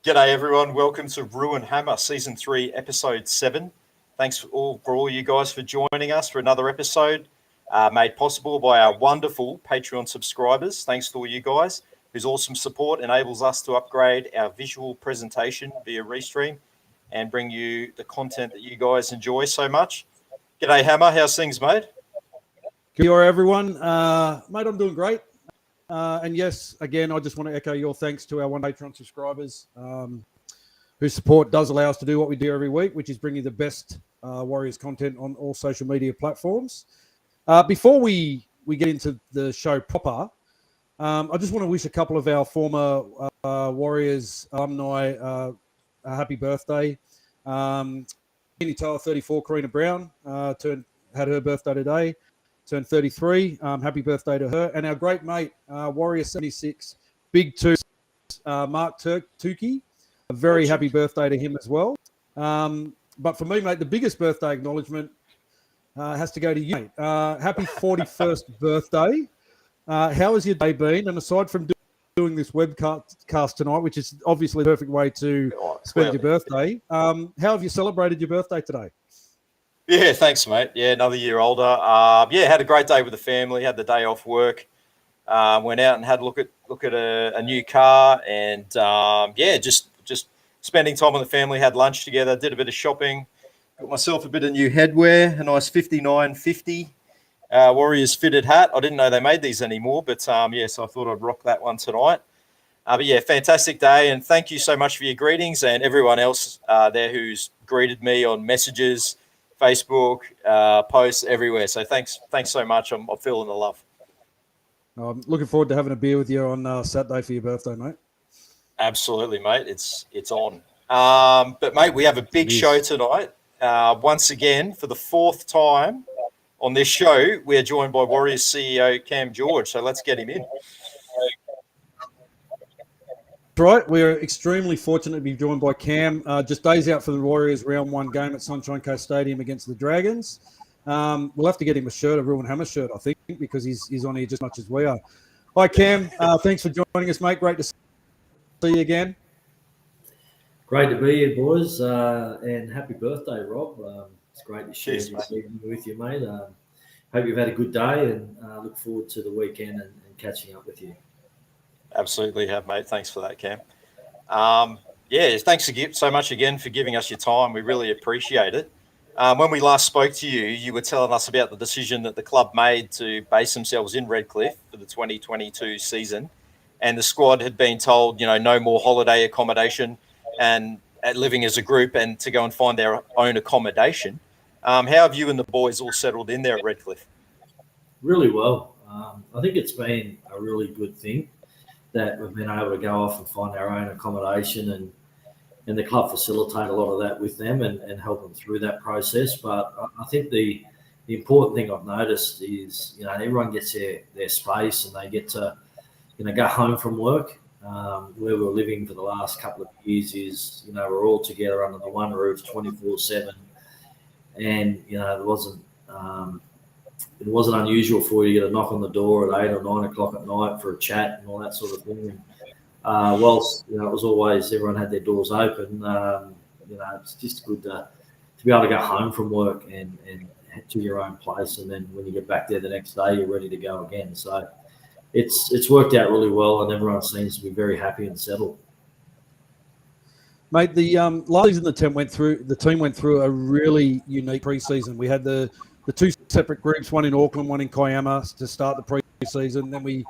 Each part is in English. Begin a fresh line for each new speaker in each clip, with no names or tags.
G'day everyone, welcome to Roo Hammer, Season 3, Episode 7. Thanks for all you guys for joining us for another episode made possible by our wonderful Patreon subscribers. Thanks to all you guys whose awesome support enables us to upgrade our visual presentation via Restream and bring you the content that you guys enjoy so much. G'day Hammer, how's things, mate?
Kia ora, everyone. Mate, I'm doing great. And yes, again, I just want to echo your thanks to our Patreon subscribers whose support does allow us to do what we do every week, which is bring you the best Warriors content on all social media platforms. Before we get into the show proper, I just want to wish a couple of our former Warriors alumni a happy birthday. Kenny Taylor, 34, Karina Brown had her birthday today. Turned 33. Happy birthday to her. And our great mate, Warrior 76, Big Two, Mark Tukey. A very happy birthday to him as well. But for me, mate, the biggest birthday acknowledgement has to go to you, mate. Happy 41st birthday. How has your day been? And aside from doing this webcast tonight, which is obviously the perfect way to spend your birthday, how have you celebrated your birthday today?
Yeah, thanks, mate. Yeah, another year older. Had a great day with the family. Had the day off work. Went out and had a look at a new car, and just spending time with the family. Had lunch together. Did a bit of shopping. Got myself a bit of new headwear. A nice 5950 Warriors fitted hat. I didn't know they made these anymore, but so I thought I'd rock that one tonight. Fantastic day, and thank you so much for your greetings, and everyone else there who's greeted me on messages, Facebook, posts everywhere. So thanks so much. I'm feeling the love.
I'm looking forward to having a beer with you on Saturday for your birthday, mate.
Absolutely, mate. It's on. But mate, we have a big show tonight. Once again, for the fourth time on this show, we are joined by Warriors CEO Cam George. So let's get him in.
Right, we're extremely fortunate to be joined by Cam. Just days out for the Warriors round 1 game at Sunshine Coast Stadium against the Dragons. We'll have to get him a Roo Hammer shirt, I think, because he's on here just as much as we are. Hi, Cam. Thanks for joining us, mate. Great to see you again.
Great to be here, boys, and happy birthday, Rob. It's great to share this evening with you, mate. Hope you've had a good day, and look forward to the weekend and catching up with you.
Absolutely have, mate. Thanks for that, Cam. Thanks so much again for giving us your time. We really appreciate it. When we last spoke to you, you were telling us about the decision that the club made to base themselves in Redcliffe for the 2022 season, and the squad had been told, no more holiday accommodation and living as a group, and to go and find their own accommodation. How have you and the boys all settled in there at Redcliffe?
Really well. I think it's been a really good thing that we've been able to go off and find our own accommodation, and the club facilitate a lot of that with them and help them through that process. But I think the important thing I've noticed is, everyone gets their space, and they get to, go home from work. Where we're living for the last couple of years is, we're all together under the one roof 24/7. And, it wasn't unusual for you to get a knock on the door at 8 or 9 o'clock at night for a chat and all that sort of thing. And, whilst it was always everyone had their doors open, it's just good to be able to go home from work and head to your own place, and then when you get back there the next day, you're ready to go again. So it's worked out really well, and everyone seems to be very happy and settled.
Mate, the last season the team went through a really unique pre-season. We had the two separate groups, one in Auckland, one in Kiama, to start the pre-season. Then we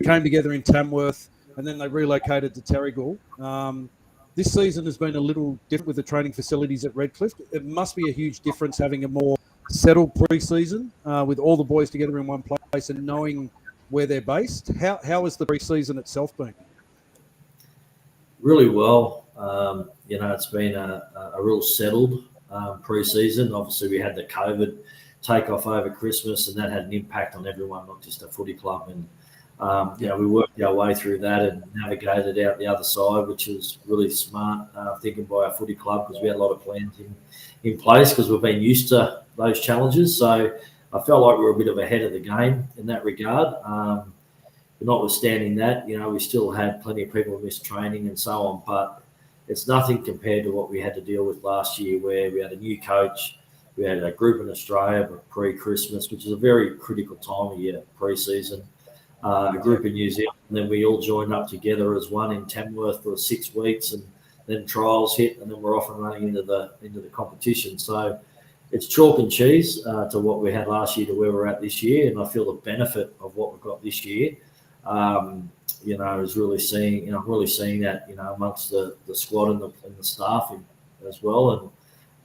came together in Tamworth, and then they relocated to Terrigal. This season has been a little different with the training facilities at Redcliffe. It must be a huge difference having a more settled pre-season with all the boys together in one place and knowing where they're based. How has the pre-season itself been?
Really well. It's been a real settled pre-season. Obviously, we had the COVID take off over Christmas, and that had an impact on everyone, not just the footy club. And we worked our way through that and navigated out the other side, which was really smart thinking by our footy club, because we had a lot of plans in place because we've been used to those challenges. So I felt like we were a bit of ahead of the game in that regard. Notwithstanding that, we still had plenty of people miss training and so on. But it's nothing compared to what we had to deal with last year, where we had a new coach, we had a group in Australia pre-Christmas, which is a very critical time of year, pre-season. A group in New Zealand, and then we all joined up together as one in Tamworth for 6 weeks, and then trials hit, and then we're off and running into the competition. So it's chalk and cheese to what we had last year to where we're at this year, and I feel the benefit of what we've got this year. Is really seeing, I'm really seeing that, amongst the squad and the staff as well,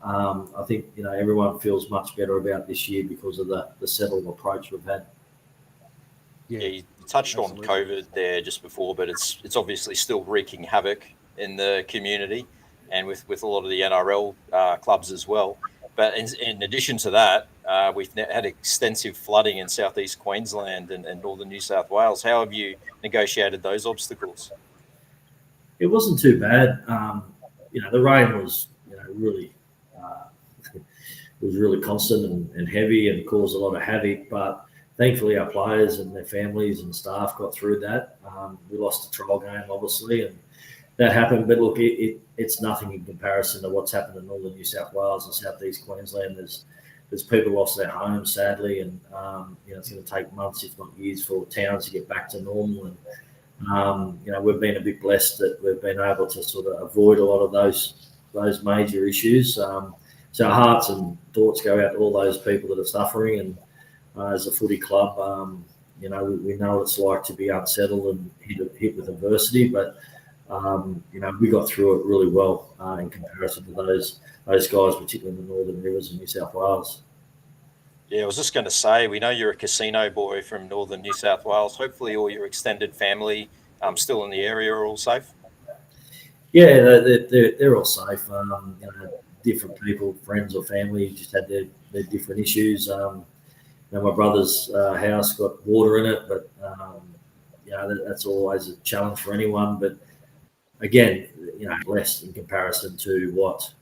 and I think everyone feels much better about this year because of the settled approach we've had.
Yeah, you touched on COVID there just before, but it's obviously still wreaking havoc in the community and with a lot of the NRL clubs as well. But in addition to that, we've had extensive flooding in southeast Queensland and northern New South Wales. How have you negotiated those obstacles?
It wasn't too bad. The rain was really was really constant and heavy and caused a lot of havoc, but thankfully, our players and their families and staff got through that. We lost the trial game, obviously, and that happened. But look, it's nothing in comparison to what's happened in northern New South Wales and southeast Queensland. There's people lost their homes, sadly, and it's going to take months, if not years, for towns to get back to normal. And we've been a bit blessed that we've been able to sort of avoid a lot of those major issues. So our hearts and thoughts go out to all those people that are suffering, and as a footy club, we know what it's like to be unsettled and hit with adversity, but we got through it really well in comparison to those guys, particularly in the Northern Rivers of New South Wales.
Yeah, I was just going to say, we know you're a casino boy from northern New South Wales. Hopefully all your extended family still in the area are all safe.
Yeah, they're all safe. Different people, friends or family, just had their different issues. My brother's house got water in it, but that's always a challenge for anyone. But again, less in comparison to what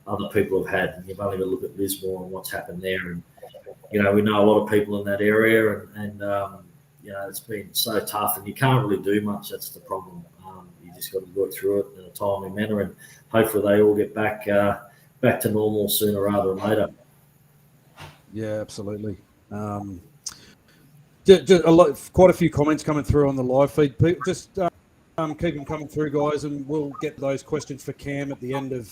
other people have had. You've only got to look at Lismore and what's happened there, and we know a lot of people in that area, and it's been so tough, and you can't really do much. That's the problem. You just got to work through it in a timely manner, and hopefully they all get back to normal sooner rather than later.
Yeah, absolutely. Quite a few comments coming through on the live feed. Just keep them coming through, guys, and we'll get those questions for Cam at the end of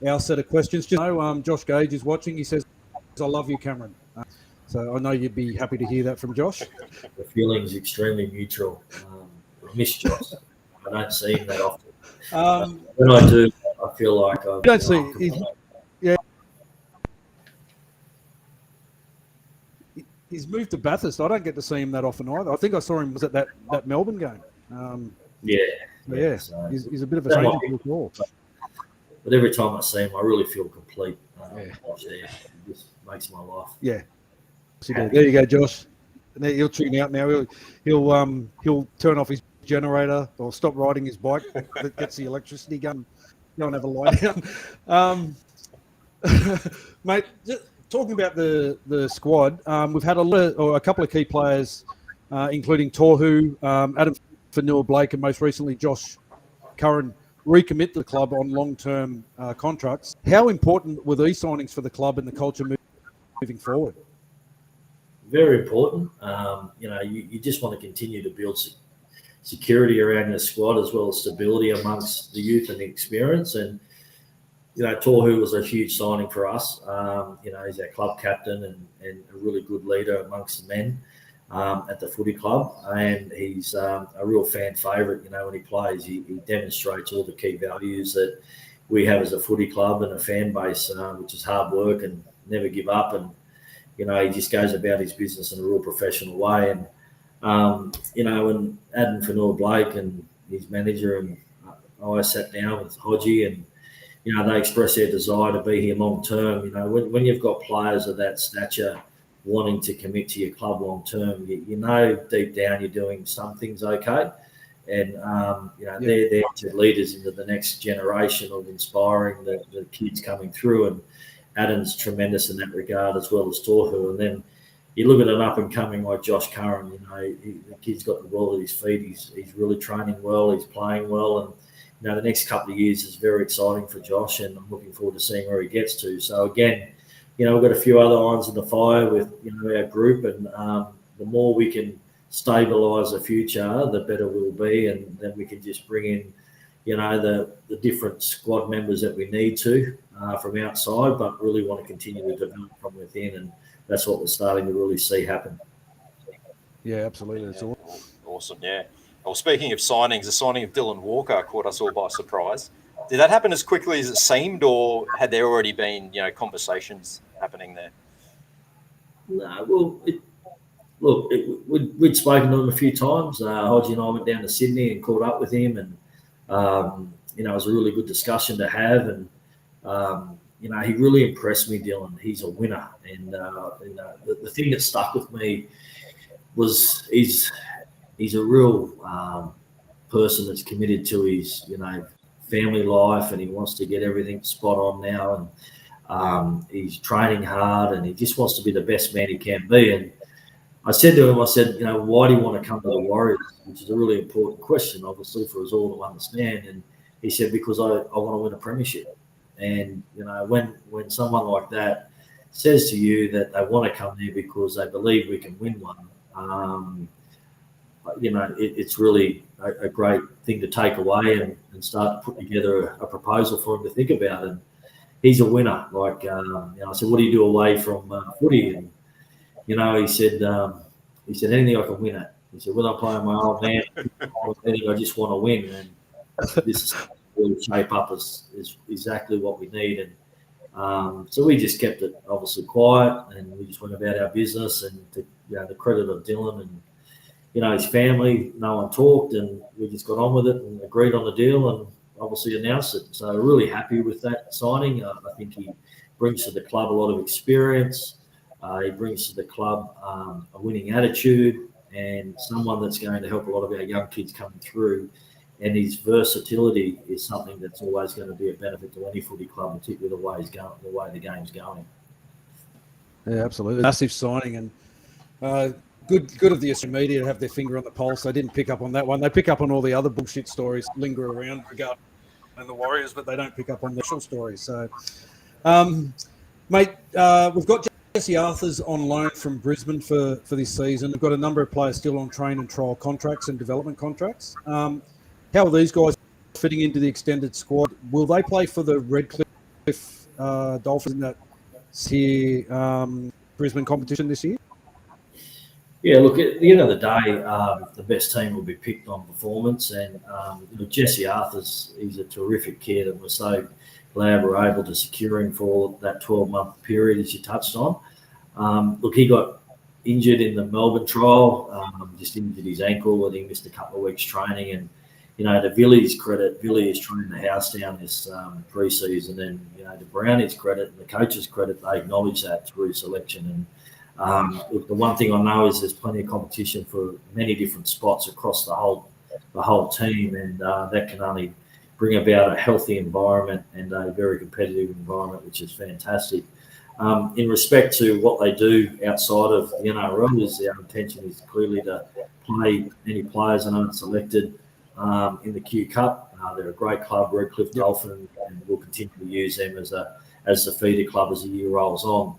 our set of questions. Josh Gage is watching. He says, "I love you, Cameron." So I know you'd be happy to hear that from Josh.
The feeling is extremely mutual. I miss Josh. I don't see him that often. When I do, I feel like I
don't see. He's moved to Bathurst. I don't get to see him that often either. I think I saw him was at that Melbourne game. So he's a bit of a stranger to the call.
But every time I see him, I really feel complete. It just makes my life.
Yeah. There you go, Josh. He'll tune out now. He'll turn off his generator or stop riding his bike that gets the electricity gun. Go and have a lie down. Mate, talking about the squad, we've had a couple of key players, including Tohu, Adam Fanua-Blake, and most recently Josh Curran, recommit to the club on long-term contracts. How important were these signings for the club and the culture moving forward?
Very important. You just want to continue to build security around your squad, as well as stability amongst the youth and the experience. And Tohu was a huge signing for us. He's our club captain and a really good leader amongst the men at the footy club. And he's a real fan favourite, when he plays. He demonstrates all the key values that we have as a footy club and a fan base, which is hard work and never give up. And, he just goes about his business in a real professional way. And, when Adam Fanua-Blake and his manager and I sat down with Hodgie and, they express their desire to be here long term. When you've got players of that stature wanting to commit to your club long term, deep down you're doing some things okay. And, they're there to leaders into the next generation of inspiring the kids coming through. And Adam's tremendous in that regard, as well as Tohu. And then you look at an up-and-coming like Josh Curran, the kid's got the ball at his feet. He's really training well. He's playing well. And the next couple of years is very exciting for Josh, and I'm looking forward to seeing where he gets to. So again, we've got a few other irons in the fire with our group, and the more we can stabilise the future, the better we'll be, and then we can just bring in the different squad members that we need to from outside, but really want to continue to develop from within, and that's what we're starting to really see happen.
Yeah, absolutely. That's
awesome. Yeah. Well, speaking of signings, the signing of Dylan Walker caught us all by surprise. Did that happen as quickly as it seemed, or had there already been conversations happening there?
No, well, we'd spoken to him a few times. Hodgie and I went down to Sydney and caught up with him, and it was a really good discussion to have. And he really impressed me, Dylan. He's a winner, and the thing that stuck with me was he's a real person that's committed to his family life, and he wants to get everything spot on now, and he's training hard, and he just wants to be the best man he can be. And I said to him, why do you want to come to the Warriors? Which is a really important question, obviously, for us all to understand. And he said, because I want to win a premiership. And, when someone like that says to you that they want to come there because they believe we can win one, it's really a great thing to take away and start to put together a proposal for him to think about. And he's a winner. I said, what do you do away from footy? And, he said anything I can win at. He said, when I'm playing my old man, I just want to win. And this will shape up as exactly what we need. And so we just kept it obviously quiet, and we just went about our business. And the credit of Dylan and his family, no one talked, and we just got on with it and agreed on the deal and obviously announced it. So really happy with that signing. I think he brings to the club a lot of experience. He brings to the club a winning attitude, and someone that's going to help a lot of our young kids coming through. And his versatility is something that's always going to be a benefit to any footy club, particularly the way the game's going.
Yeah, absolutely. Massive signing, and good of the Australian media to have their finger on the pulse. They didn't pick up on that one. They pick up on all the other bullshit stories linger around regarding the Warriors, but they don't pick up on the actual stories. So, mate, we've got Jesse Arthur's on loan from Brisbane for this season. We've got a number of players still on train and trial contracts and development contracts. How are these guys fitting into the extended squad? Will they play for the Redcliffe Dolphins in that Brisbane competition this year?
Yeah, look, at the end of the day, the best team will be picked on performance. And Jesse Arthur's, he's a terrific kid, and we're so glad we're able to secure him for that 12-month period, as you touched on. Look, he got injured in the Melbourne trial, just injured his ankle, and he missed a couple of weeks training. And, to Billy's credit, Billy is training the house down this pre-season. And, to Brownie's credit and the coach's credit, they acknowledge that through selection. And look, the one thing I know is there's plenty of competition for many different spots across the whole team, and that can only bring about a healthy environment and a very competitive environment, which is fantastic. In respect to what they do outside of the NRL, is our intention is clearly to play any players that aren't selected in the Q Cup. They're a great club, Redcliffe Dolphins, and we'll continue to use them as the feeder club as the year rolls on.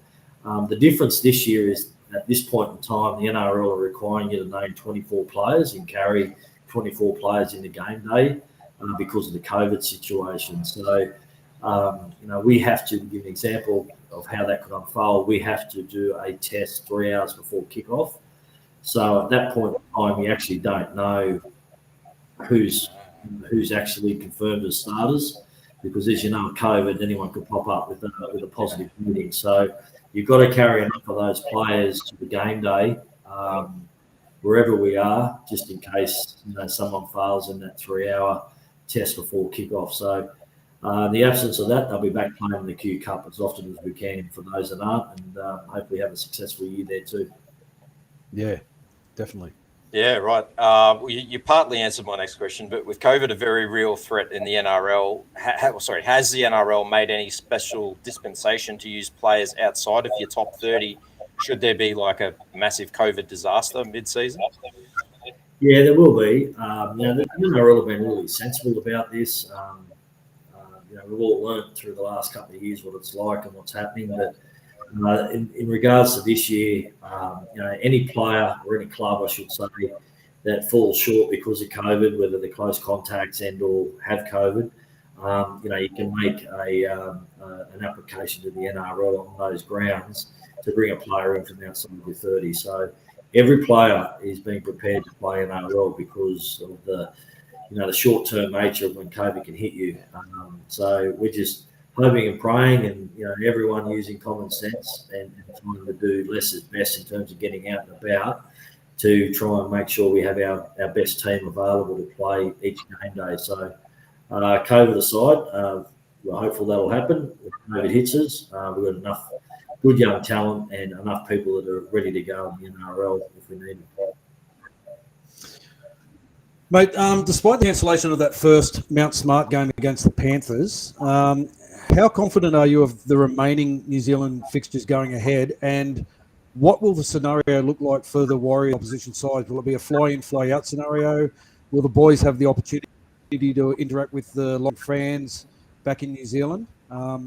The difference this year is at this point in time, the NRL are requiring you to name 24 players and carry 24 players in the game day because of the COVID situation. So, we have to give an example of how that could unfold. We have to do a test 3 hours before kickoff. So at that point in time, you actually don't know who's actually confirmed as starters, because as you know, with COVID, anyone could pop up with a positive meeting. So you've got to carry enough of those players to the game day, wherever we are, just in case someone fails in that 3-hour test before kickoff. So in the absence of that, they'll be back playing in the Q Cup as often as we can for those that aren't, and hopefully have a successful year there too.
Yeah, definitely.
Yeah, right. You partly answered my next question, but with COVID a very real threat in the NRL, has the NRL made any special dispensation to use players outside of your top 30? Should there be like a massive COVID disaster mid-season?
Yeah, there will be. The NRL have been really sensible about this. We've all learned through the last couple of years what it's like and what's happening. But in regards to this year, any player or any club, I should say, that falls short because of COVID, whether they're close contacts and or have COVID, you can make an application to the NRL on those grounds to bring a player in from outside of your 30. So every player is being prepared to play NRL because of the short-term nature of when COVID can hit you. So we're just hoping and praying, and everyone using common sense and trying to do less is best in terms of getting out and about to try and make sure we have our best team available to play each game day. So COVID aside, we're hopeful that'll happen. If COVID hits us, we've got enough good young talent and enough people that are ready to go in the NRL if we need them.
Mate, despite the cancellation of that first Mount Smart game against the Panthers, how confident are you of the remaining New Zealand fixtures going ahead? And what will the scenario look like for the Warrior opposition side? Will it be a fly-in, fly-out scenario? Will the boys have the opportunity to interact with the long fans back in New Zealand? How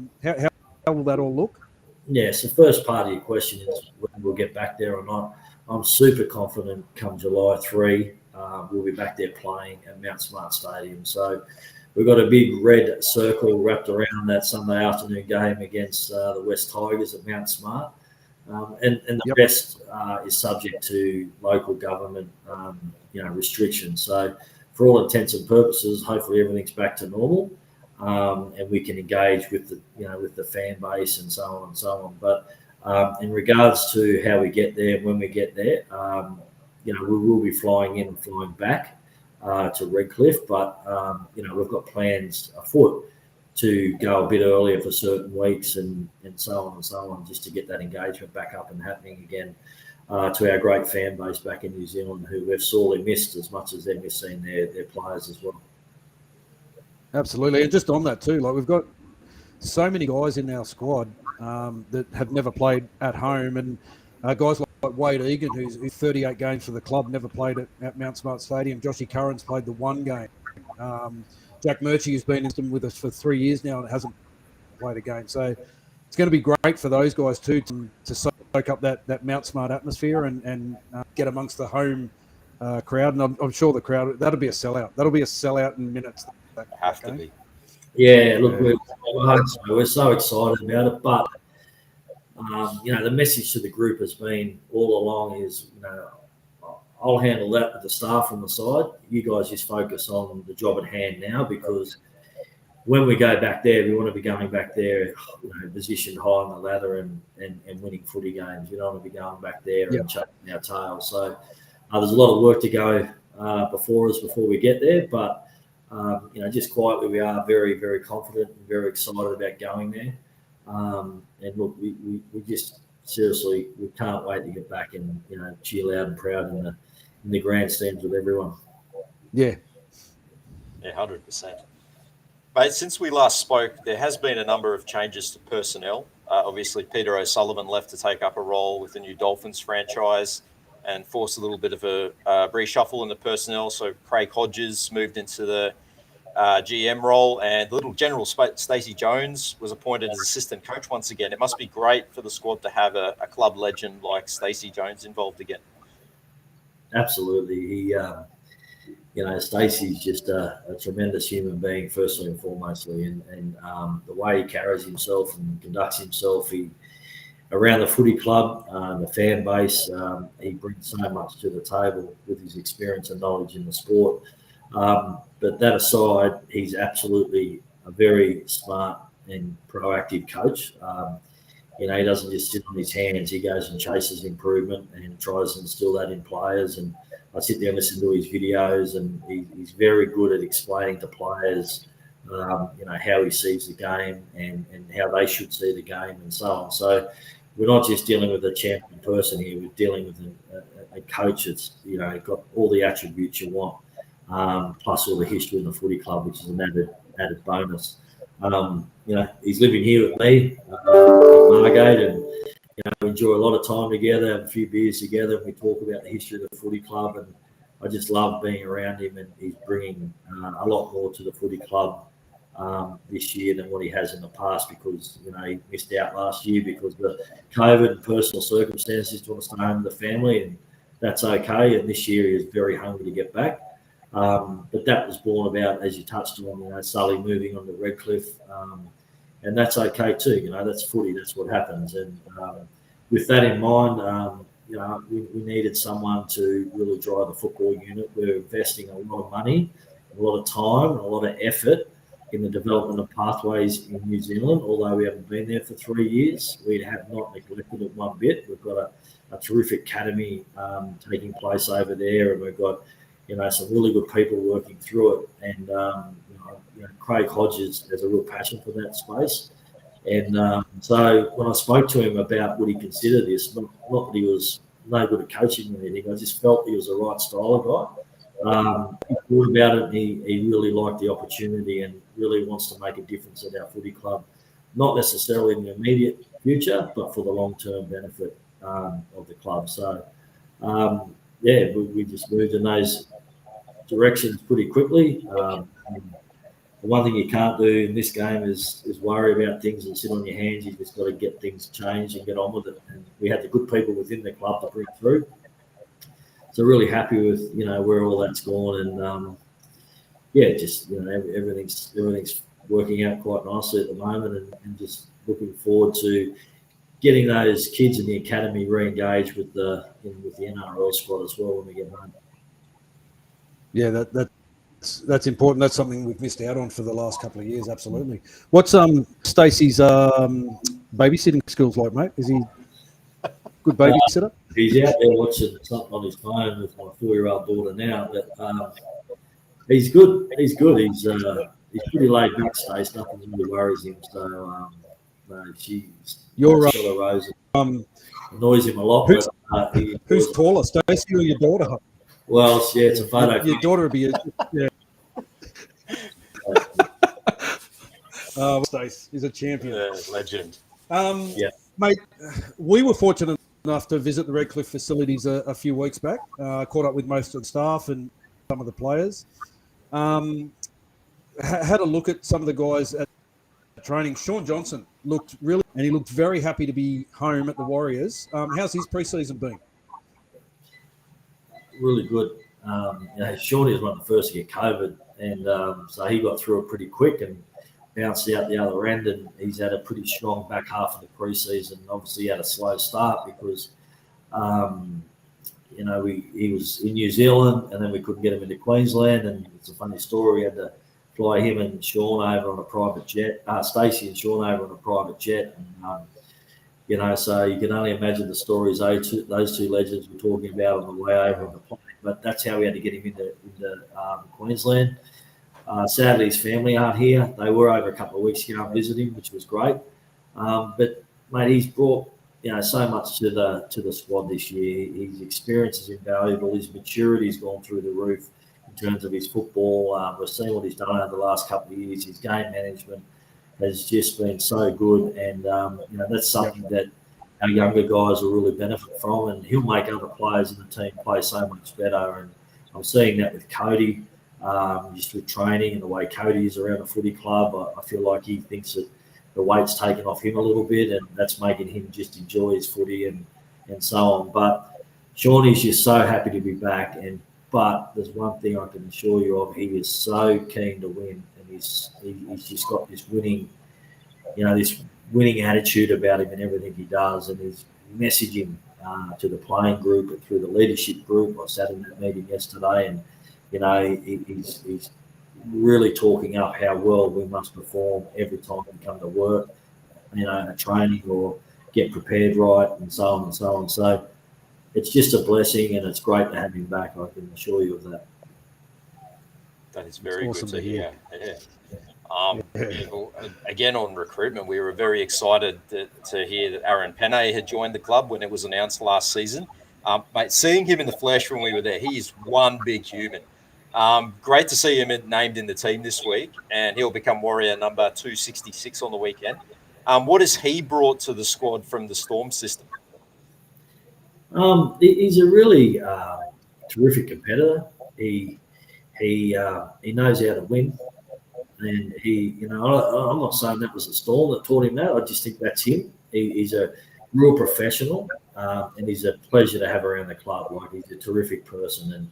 will that all look?
Yes, the first part of your question is when we'll get back there or not. I'm super confident come July 3, we'll be back there playing at Mount Smart Stadium. So we've got a big red circle wrapped around that Sunday afternoon game against the West Tigers at Mount Smart. And the rest is subject to local government, restrictions. So for all intents and purposes, hopefully everything's back to normal. And we can engage with the fan base and so on and so on. But in regards to how we get there, when we get there, we will be flying in and flying back to Redcliffe. But we've got plans afoot to go a bit earlier for certain weeks and so on and so on, just to get that engagement back up and happening again to our great fan base back in New Zealand, who we've sorely missed as much as they've missing their players as well.
Absolutely. And just on that too, like we've got so many guys in our squad that have never played at home, and guys like Wade Egan, who's 38 games for the club, never played at Mount Smart Stadium. Joshy Curran's played the one game. Jack Murchie, who's been with us for 3 years now and hasn't played a game. So it's going to be great for those guys too to soak up that Mount Smart atmosphere and get amongst the home crowd. And I'm sure the crowd, that'll be a sellout. That'll be a sellout in minutes.
Have to be.
Yeah, look, we're so excited about it. But, the message to the group has been all along is, I'll handle that with the staff on the side. You guys just focus on the job at hand now, because when we go back there, we want to be going back there, positioned high on the ladder and winning footy games. We don't want to be going back there and chasing our tail. So there's a lot of work to go before us before we get there. But, just quietly, we are very, very confident and very excited about going there. And look, we just seriously, we can't wait to get back and, cheer loud and proud in the grandstands with everyone.
Yeah.
Yeah, 100%. Mate, since we last spoke, there has been a number of changes to personnel. Obviously, Peter O'Sullivan left to take up a role with the new Dolphins franchise and forced a little bit of a reshuffle in the personnel. So Craig Hodges moved into the GM role, and little General Stacey Jones was appointed as assistant coach once again. It must be great for the squad to have a club legend like Stacey Jones involved again.
Absolutely. He, Stacey's just a tremendous human being, firstly and foremostly, and the way he carries himself and conducts himself, around the footy club, the fan base, he brings so much to the table with his experience and knowledge in the sport. But that aside, he's absolutely a very smart and proactive coach. He doesn't just sit on his hands. He goes and chases improvement and tries to instill that in players. And I sit there and listen to his videos, and he's very good at explaining to players, how he sees the game and how they should see the game and so on. So we're not just dealing with a champion person here. We're dealing with a coach that's, got all the attributes you want, plus all the history in the footy club, which is an added bonus. He's living here with me at Margate, and we enjoy a lot of time together, have a few beers together, and we talk about the history of the footy club. And I just love being around him, and he's bringing a lot more to the footy club this year than what he has in the past, because he missed out last year because of the COVID and personal circumstances to want to stay home with the family, and that's okay. And this year he is very hungry to get back. But that was born about, as you touched on, Sully moving on to Redcliffe, and that's okay too. That's footy. That's what happens. And with that in mind, we needed someone to really drive the football unit. We're investing a lot of money, a lot of time, and a lot of effort in the development of pathways in New Zealand. Although we haven't been there for 3 years, we have not neglected it one bit. We've got a terrific academy taking place over there, and we've got some really good people working through it. And Craig Hodges has a real passion for that space. And so when I spoke to him about would he consider this, not that he was no good at coaching or anything, I just felt he was the right style of guy. He thought about it, and he really liked the opportunity and really wants to make a difference at our footy club, not necessarily in the immediate future, but for the long-term benefit of the club. So, we just moved in those directions pretty quickly. The one thing you can't do in this game is worry about things and sit on your hands. You just got to get things changed and get on with it. And we had the good people within the club to bring through. So really happy with where all that's gone, and everything's working out quite nicely at the moment, and just looking forward to getting those kids in the academy re-engaged with the NRL squad as well when we get home.
Yeah, that's important. That's something we've missed out on for the last couple of years. Absolutely. What's Stacey's babysitting skills like, mate? Is he a good babysitter?
He's out there watching something on his phone with my 4-year-old daughter now, but he's good. He's pretty laid back, Stace. Nothing really worries him. So
You're
Rose annoys him a lot.
Who's taller, Stacey or your daughter?
Well, yeah, it's a photo.
Your daughter would be Stace is a champion.
Legend.
Mate, we were fortunate enough to visit the Redcliffe facilities a few weeks back. Caught up with most of the staff and some of the players. Had a look at some of the guys at training. Sean Johnson looked very happy to be home at the Warriors. How's his pre-season been?
Really good. Shorty was one of the first to get COVID, and so he got through it pretty quick and bounced out the other end, and he's had a pretty strong back half of the preseason. Obviously, he had a slow start because, he was in New Zealand, and then we couldn't get him into Queensland, and it's a funny story. We had to fly him and Sean over on a private jet, Stacey and Sean over on a private jet, and so you can only imagine the stories those two legends were talking about on the way over on the plane. But that's how we had to get him into Queensland. Sadly, his family aren't here. They were over a couple of weeks ago and visited him, which was great. But mate, he's brought so much to the squad this year. His experience is invaluable. His maturity's gone through the roof in terms of his football. We've seen what he's done over the last couple of years. His game management has just been so good, and that's something that our younger guys will really benefit from, and he'll make other players in the team play so much better. And I'm seeing that with Cody, just with training and the way Cody is around the footy club. I feel like he thinks that the weight's taken off him a little bit, and that's making him just enjoy his footy and so on. But Shawnee's just so happy to be back, but there's one thing I can assure you of: he is so keen to win, and he's just got this winning attitude about him and everything he does, and his messaging to the playing group and through the leadership group. I sat in that meeting yesterday, and he's really talking up how well we must perform every time we come to work, a training or get prepared right, and so on and so on. So it's just a blessing, and it's great to have him back. I can assure you of that.
That is very
awesome
good to hear. Yeah.
Yeah.
Again, on recruitment, we were very excited to hear that Aaron Penne had joined the club when it was announced last season. Mate, seeing him in the flesh when we were there, he is one big human. Great to see him named in the team this week, and he'll become Warrior number 266 on the weekend. What has he brought to the squad from the Storm system?
He's a really terrific competitor. he knows how to win, and I'm not saying that was the Storm that taught him that. I just think that's him. He's a real professional, and he's a pleasure to have around the club. Like, he's a terrific person,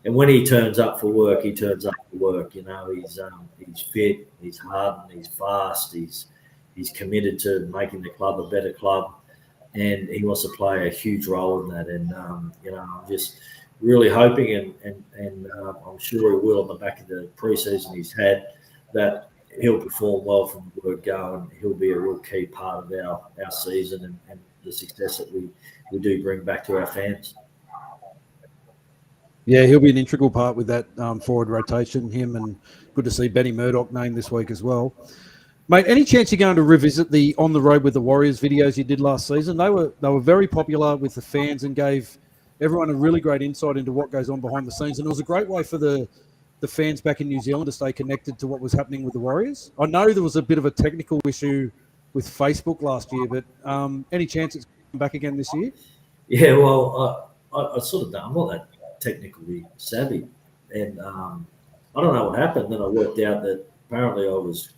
and when he turns up for work, he turns up for work. He's fit, he's hardened, he's fast, he's committed to making the club a better club, and he wants to play a huge role in that. And I'm just really hoping, and I'm sure he will on the back of the pre-season he's had, that he'll perform well from the word go, and he'll be a real key part of our season and the success that we do bring back to our fans.
Yeah, he'll be an integral part with that forward rotation, him, and good to see Benny Murdoch named this week as well. Mate, any chance you're going to revisit the On the Road with the Warriors videos you did last season? They were very popular with the fans and gave everyone a really great insight into what goes on behind the scenes, and it was a great way for the fans back in New Zealand to stay connected to what was happening with the Warriors. I know there was a bit of a technical issue with Facebook last year, but any chance it's coming back again this year?
Yeah, well, I sort of I'm not that technically savvy, and I don't know what happened. Then I worked out that apparently I was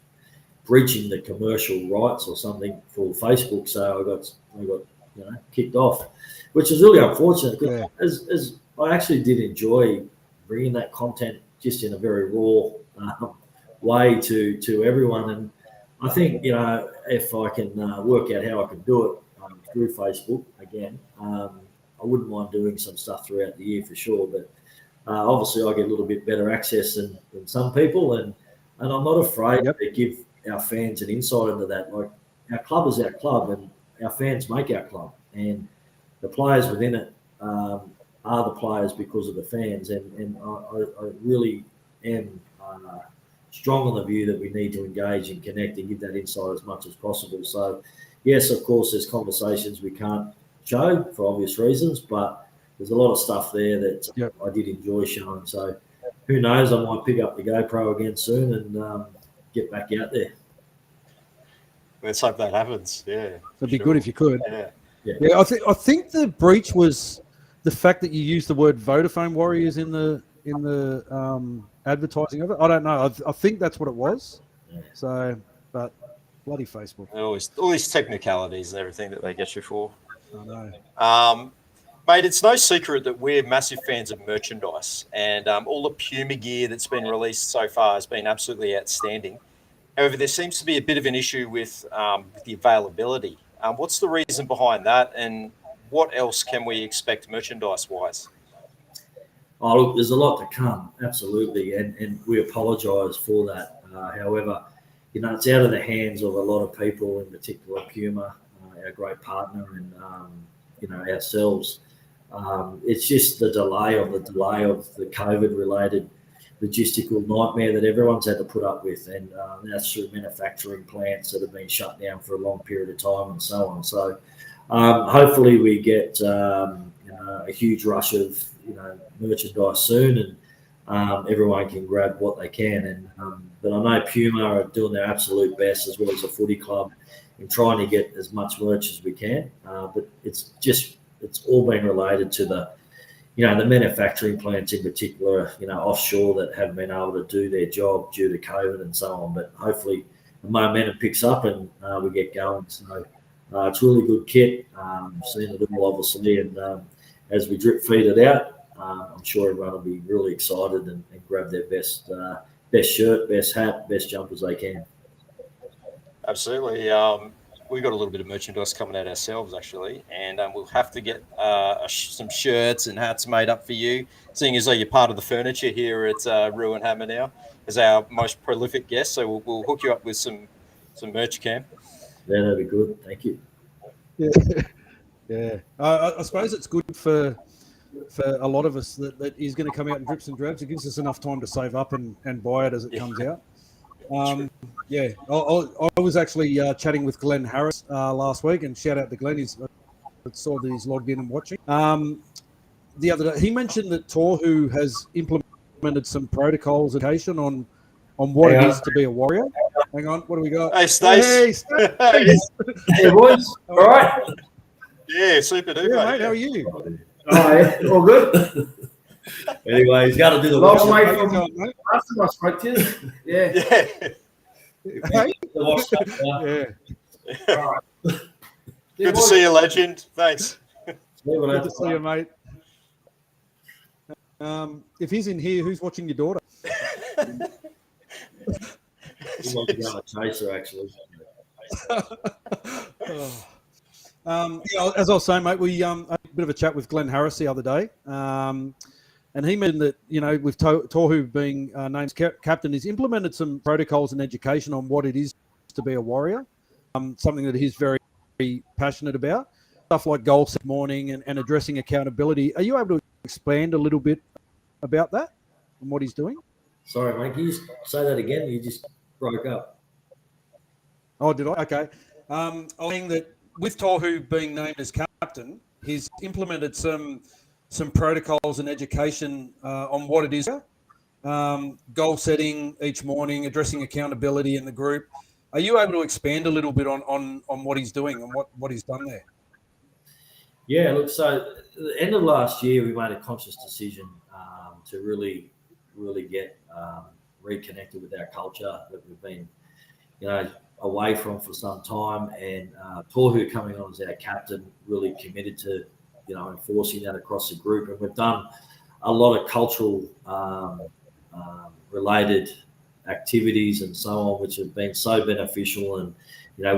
breaching the commercial rights or something for Facebook, so I got kicked off, which is really unfortunate, because as I actually did enjoy bringing that content just in a very raw way to everyone. And I think, if I can work out how I can do it through Facebook again, I wouldn't mind doing some stuff throughout the year for sure. But obviously I get a little bit better access than some people, and I'm not afraid to give our fans an insight into that. Like, our club is our club, and our fans make our club, and the players within it are the players because of the fans, and I really am strong on the view that we need to engage and connect and give that insight as much as possible. So, yes, of course, there's conversations we can't show for obvious reasons, but there's a lot of stuff there that I did enjoy showing. So, who knows, I might pick up the GoPro again soon and get back out there.
Let's hope that happens. Yeah,
it'd be good if you could.
Yeah.
I think the breach was the fact that you used the word Vodafone Warriors in the advertising of it. I don't know. I think that's what it was.
Yeah.
So, but bloody Facebook.
All these technicalities and everything that they get you for.
I know.
Mate, it's no secret that we're massive fans of merchandise, and all the Puma gear that's been released so far has been absolutely outstanding. However, there seems to be a bit of an issue with the availability. What's the reason behind that, and what else can we expect merchandise-wise?
Oh, look, there's a lot to come, absolutely, and we apologise for that. However, it's out of the hands of a lot of people, in particular Puma, our great partner, and ourselves. It's just the delay of the COVID-related logistical nightmare that everyone's had to put up with, and that's through manufacturing plants that have been shut down for a long period of time and so on. So hopefully we get a huge rush of merchandise soon, and everyone can grab what they can. And but I know Puma are doing their absolute best, as well as the footy club, in trying to get as much merch as we can. But it's all been related to the manufacturing plants in particular, offshore, that haven't been able to do their job due to COVID and so on. But hopefully the momentum picks up and we get going. So it's really good kit. Seeing it all, obviously, and as we drip feed it out, I'm sure everyone will be really excited and grab their best shirt, best hat, best jumpers they can.
Absolutely. We've got a little bit of merchandise coming out ourselves, actually, and we'll have to get some shirts and hats made up for you, seeing as though you're part of the furniture here at Roo Hammer now, as our most prolific guest. So we'll hook you up with some merch, Cam.
Yeah, that'd be good. Thank you.
Yeah. I suppose it's good for a lot of us that is going to come out in drips and drabs. It gives us enough time to save up and buy it as it comes out. I was actually chatting with Glenn Harris last week, and shout out to Glenn. I saw that he's logged in and watching. The other day, he mentioned that Tohu has implemented some protocols education on what it is to be a warrior. Hang on, what do we got?
Hey, Stace.
Hey, boys. All right.
Yeah, super duper.
Yeah, mate, how are you?
All right. All good. Anyway, he's got to do the
Long
washing.
way
How you
from
going, mate?
last time I spoke to you. Yeah.
Yeah.
Hey?
The wash stuff, yeah.
Yeah.
All right.
Good to see you, legend. Thanks.
Good to see you, mate. If he's in here, who's watching your daughter?
He wants to go on a chaser, actually.
As I was saying, mate, we had a bit of a chat with Glenn Harris the other day, and he mentioned that with Tohu being named captain, he's implemented some protocols and education on what it is to be a warrior, something that he's very, very passionate about. Stuff like goal set morning and addressing accountability. Are you able to expand a little bit about that and what he's doing?
Sorry, mate. Can you just say that again? You just broke up.
Oh, did I? Okay. I was saying that with Tohu being named as captain, he's implemented some protocols and education on what it is. Goal setting each morning, addressing accountability in the group. Are you able to expand a little bit on what he's doing and what he's done there?
Yeah, look, so at the end of last year, we made a conscious decision to really get reconnected with our culture that we've been, away from for some time. And Tohu coming on as our captain really committed to, enforcing that across the group. And we've done a lot of cultural related activities and so on, which have been so beneficial. And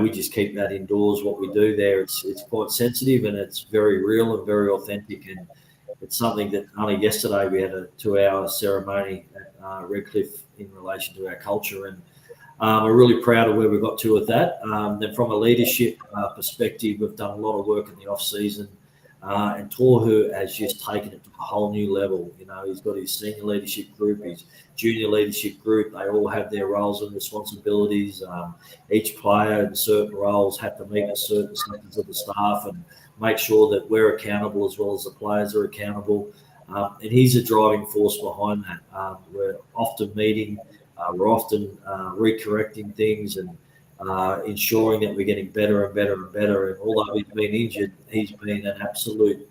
we just keep that indoors. What we do there, it's quite sensitive and it's very real and very authentic. And it's something that only yesterday we had a 2-hour ceremony at Redcliffe in relation to our culture. And we're really proud of where we got to with that. Then from a leadership perspective, we've done a lot of work in the off season. And Tohu has just taken it to a whole new level. He's got his senior leadership group, his junior leadership group. They all have their roles and responsibilities. Each player in certain roles have to meet with certain sections of the staff and make sure that we're accountable as well as the players are accountable. And he's a driving force behind that. We're often meeting, we're often recorrecting things and ensuring that we're getting better and better and better. And although he's been injured, he's been an absolute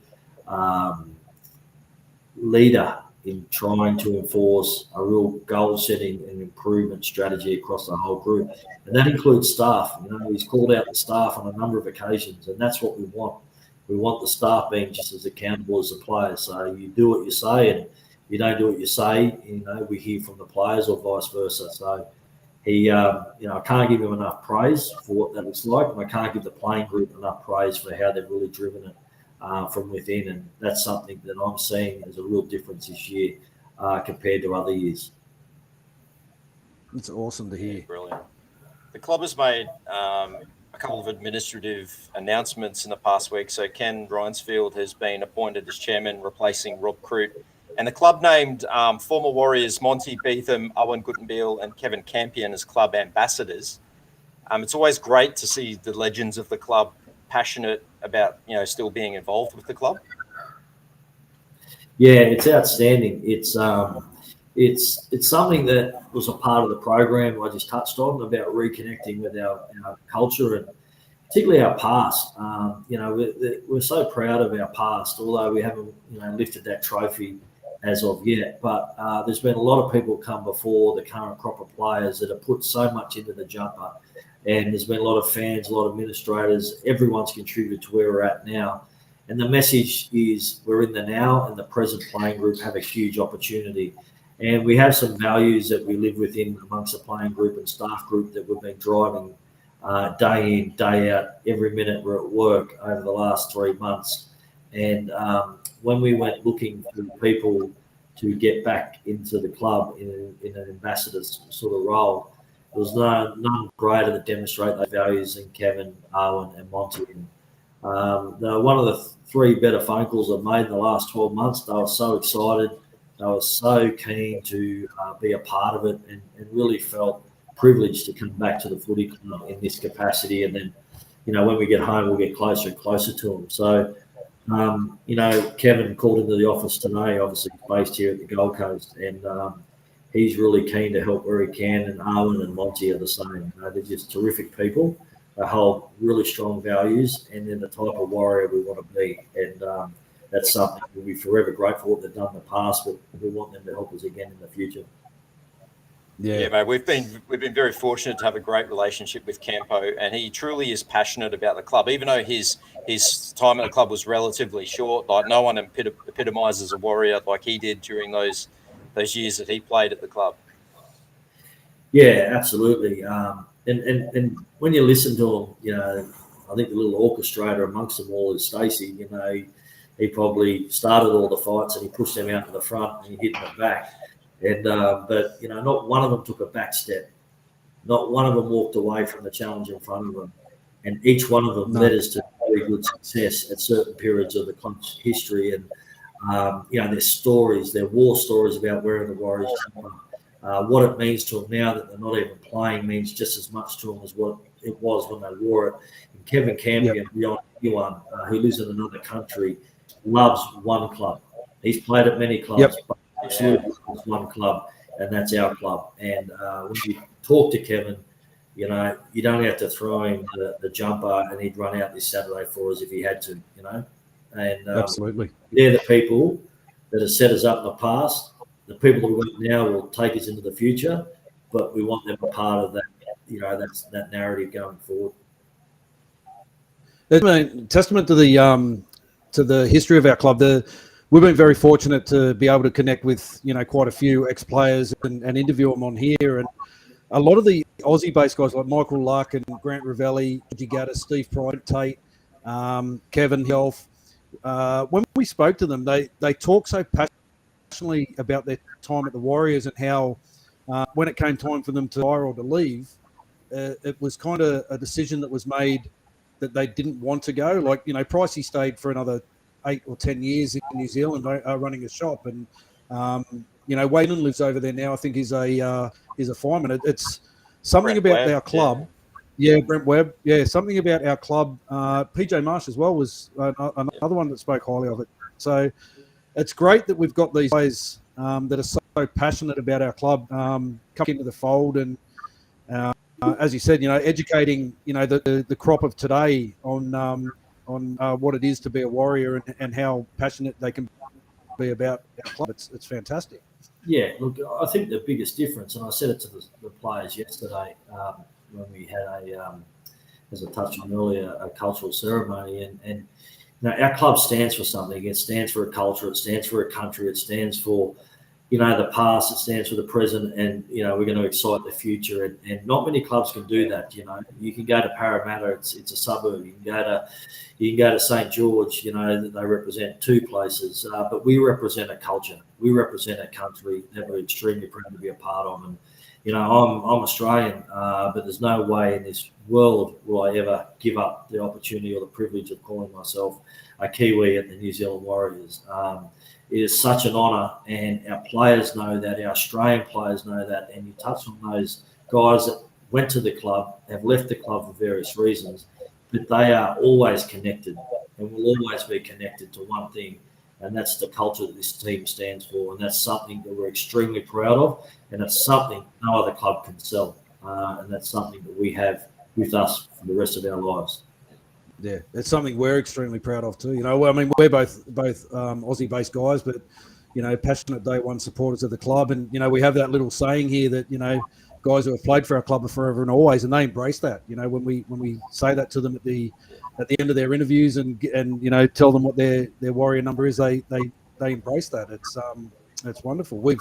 leader in trying to enforce a real goal setting and improvement strategy across the whole group. And that includes staff. He's called out the staff on a number of occasions, and that's what we want. We want the staff being just as accountable as the players. So you do what you say, and if you don't do what you say, we hear from the players or vice versa. So he, I can't give him enough praise for what that looks like, and I can't give the playing group enough praise for how they've really driven it from within. And that's something that I'm seeing as a real difference this year compared to other years.
It's awesome to hear.
Brilliant. The club has made a couple of administrative announcements in the past week. So Ken Rhinesfield has been appointed as chairman, replacing Rob Crute. And the club named former Warriors Monty Beetham, Owen Guttenbeil and Kevin Campion as club ambassadors. It's always great to see the legends of the club passionate about, still being involved with the club.
Yeah, it's outstanding. It's something that was a part of the program I just touched on about reconnecting with our culture and particularly our past. We're so proud of our past, although we haven't lifted that trophy as of yet. But there's been a lot of people come before the current crop of players that have put so much into the jumper. And there's been a lot of fans, a lot of administrators. Everyone's contributed to where we're at now. And the message is we're in the now, and the present playing group have a huge opportunity. And we have some values that we live within amongst the playing group and staff group that we've been driving day in, day out, every minute we're at work over the last 3 months. And when we went looking for people to get back into the club in an ambassador's sort of role, there was none greater to demonstrate those values than Kevin, Owen and Monty. They're one of the 3 better phone calls I've made in the last 12 months. They were so excited. They were so keen to be a part of it and really felt privileged to come back to the footy club in this capacity. And then, when we get home, we'll get closer and closer to them. So, Kevin called into the office today, obviously based here at the Gold Coast, and he's really keen to help where he can. And Owen and Monty are the same. They're just terrific people. They hold really strong values, and they're the type of warrior we want to be. And that's something we'll be forever grateful what they've done in the past, but we want them to help us again in the future.
Yeah, mate. We've been very fortunate to have a great relationship with Campo, and he truly is passionate about the club. Even though his time at the club was relatively short, like no one epitomizes a Warrior like he did during those years that he played at the club.
Yeah, absolutely. And when you listen to him, you know, I think the little orchestrator amongst them all is Stacey. You know, he probably started all the fights and he pushed them out to the front and he hit them back. And but you know, not one of them took a back step. Not one of them walked away from the challenge in front of them. And each one of them led us to very good success at certain periods of the club's history. And you know, their stories, their war stories about wearing the Warriors jumper. What it means to them now that they're not even playing means just as much to them as what it was when they wore it. And Kevin Campion, beyond anyone who lives in another country, loves one club. He's played at many clubs, but absolutely loves one club, and that's our club. And when you talk to Kevin, you know, you don't have to throw him the jumper and he'd run out this Saturday for us if he had to, you know. And
absolutely,
they're the people that have set us up in the past. The people who we've now will take us into the future, but we want them a part of that, you know, that narrative going forward.
It's a testament to the history of our club. We've been very fortunate to be able to connect with, you know, quite a few ex-players and interview them on here. And a lot of the Aussie-based guys like Michael Luck and Grant Ravelli, Georgie Gaddis, Steve Pride, Tate, Kevin Helf, when we spoke to them, they talk so passionately about their time at the Warriors and how when it came time for them to retire or to leave, it was kind of a decision that was made that they didn't want to go. Like, you know, Pricey stayed for another 8 or 10 years in New Zealand running a shop, and you know, Wayne lives over there now. I think he's a fireman. It's something
Brent
about
Webb,
our club. Yeah, Brent Webb. Yeah, something about our club. PJ Marsh as well was another one that spoke highly of it. So it's great that we've got these guys that are so passionate about our club coming into the fold, and as you said, you know, educating, you know, the crop of today on what it is to be a Warrior and how passionate they can be about our club. It's fantastic.
Yeah, look, I think the biggest difference, and I said it to the players yesterday when we had as I touched on earlier, a cultural ceremony, and you know, our club stands for something. It stands for a culture. It stands for a country. It stands for, you know, the past. It stands for the present, and you know, we're going to excite the future. And not many clubs can do that. You know, you can go to Parramatta. It's a suburb. You can go to St. George. You know, they represent two places, but we represent a culture. We represent a country that we're extremely proud to be a part of. And you know, I'm Australian, but there's no way in this world will I ever give up the opportunity or the privilege of calling myself a Kiwi at the New Zealand Warriors. It is such an honour, and our players know that, our Australian players know that, and you touch on those guys that went to the club, have left the club for various reasons, but they are always connected and will always be connected to one thing, and that's the culture that this team stands for, and that's something that we're extremely proud of, and it's something no other club can sell, and that's something that we have with us for the rest of our lives.
Yeah, it's something we're extremely proud of too. You know, I mean, we're both Aussie-based guys, but you know, passionate day one supporters of the club, and you know, we have that little saying here that, you know, guys who have played for our club are forever and always, and they embrace that. You know, when we say that to them at the end of their interviews and you know, tell them what their Warrior number is, they embrace that. It's wonderful. We've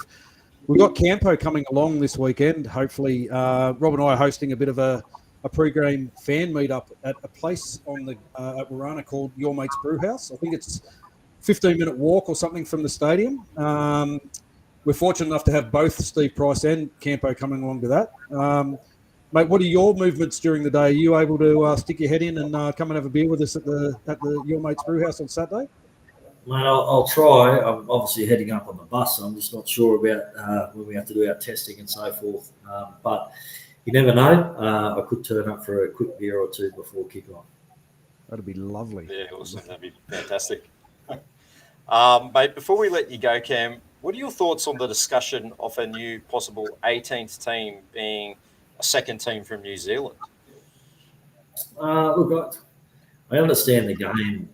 got Campo coming along this weekend. Hopefully, Rob and I are hosting a bit of a pre-game fan meetup at a place on the at Warana called Your Mate's Brewhouse. I think it's 15-minute walk or something from the stadium. We're fortunate enough to have both Steve Price and Campo coming along to that. Mate, what are your movements during the day? Are you able to stick your head in and come and have a beer with us at the Your Mate's Brewhouse on Saturday?
Mate, I'll try. I'm obviously heading up on the bus, so I'm just not sure about when we have to do our testing and so forth. But you never know. I could turn up for a quick beer or two before kick-off.
That'd be lovely.
Yeah, awesome. That'd be fantastic. Mate, before we let you go, Cam, what are your thoughts on the discussion of a new possible 18th team being a second team from New Zealand?
Look, I understand the game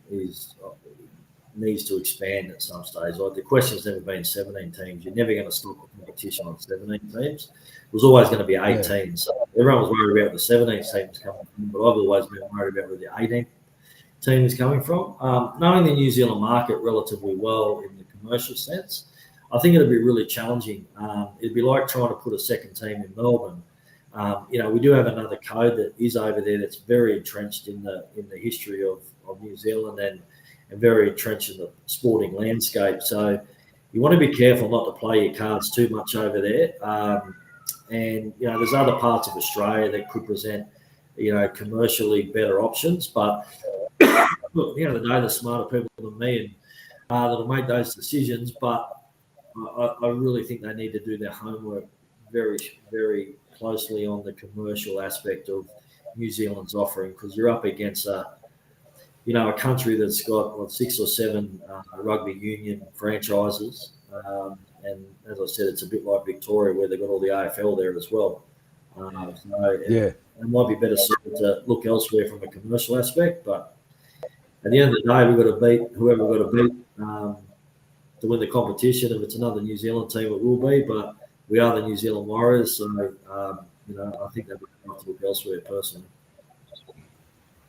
needs to expand at some stage. Like the question's never been 17 teams. You're never going to stop the competition on 17 teams. It was always going to be 18. So everyone was worried about the 17 teams coming from, but I've always been worried about where the 18 team is coming from. Knowing the New Zealand market relatively well in the commercial sense, I think it'd be really challenging. It'd be like trying to put a second team in Melbourne. We do have another code that is over there that's very entrenched in the history of New Zealand and very entrenched in the sporting landscape. So you want to be careful not to play your cards too much over there. There's other parts of Australia that could present, commercially better options. But look, at the end of the day, there's smarter people than me and that'll make those decisions. But I really think they need to do their homework very, very closely on the commercial aspect of New Zealand's offering, because you're up against a country that's got 6 or 7 rugby union franchises, and as I said, it's a bit like Victoria where they've got all the AFL there as well. It might be better suited to look elsewhere from a commercial aspect, but at the end of the day, we've got to beat whoever we've got to beat to win the competition. If it's another New Zealand team, it will be, but we are the New Zealand Warriors, so I think they'd be able to look elsewhere personally.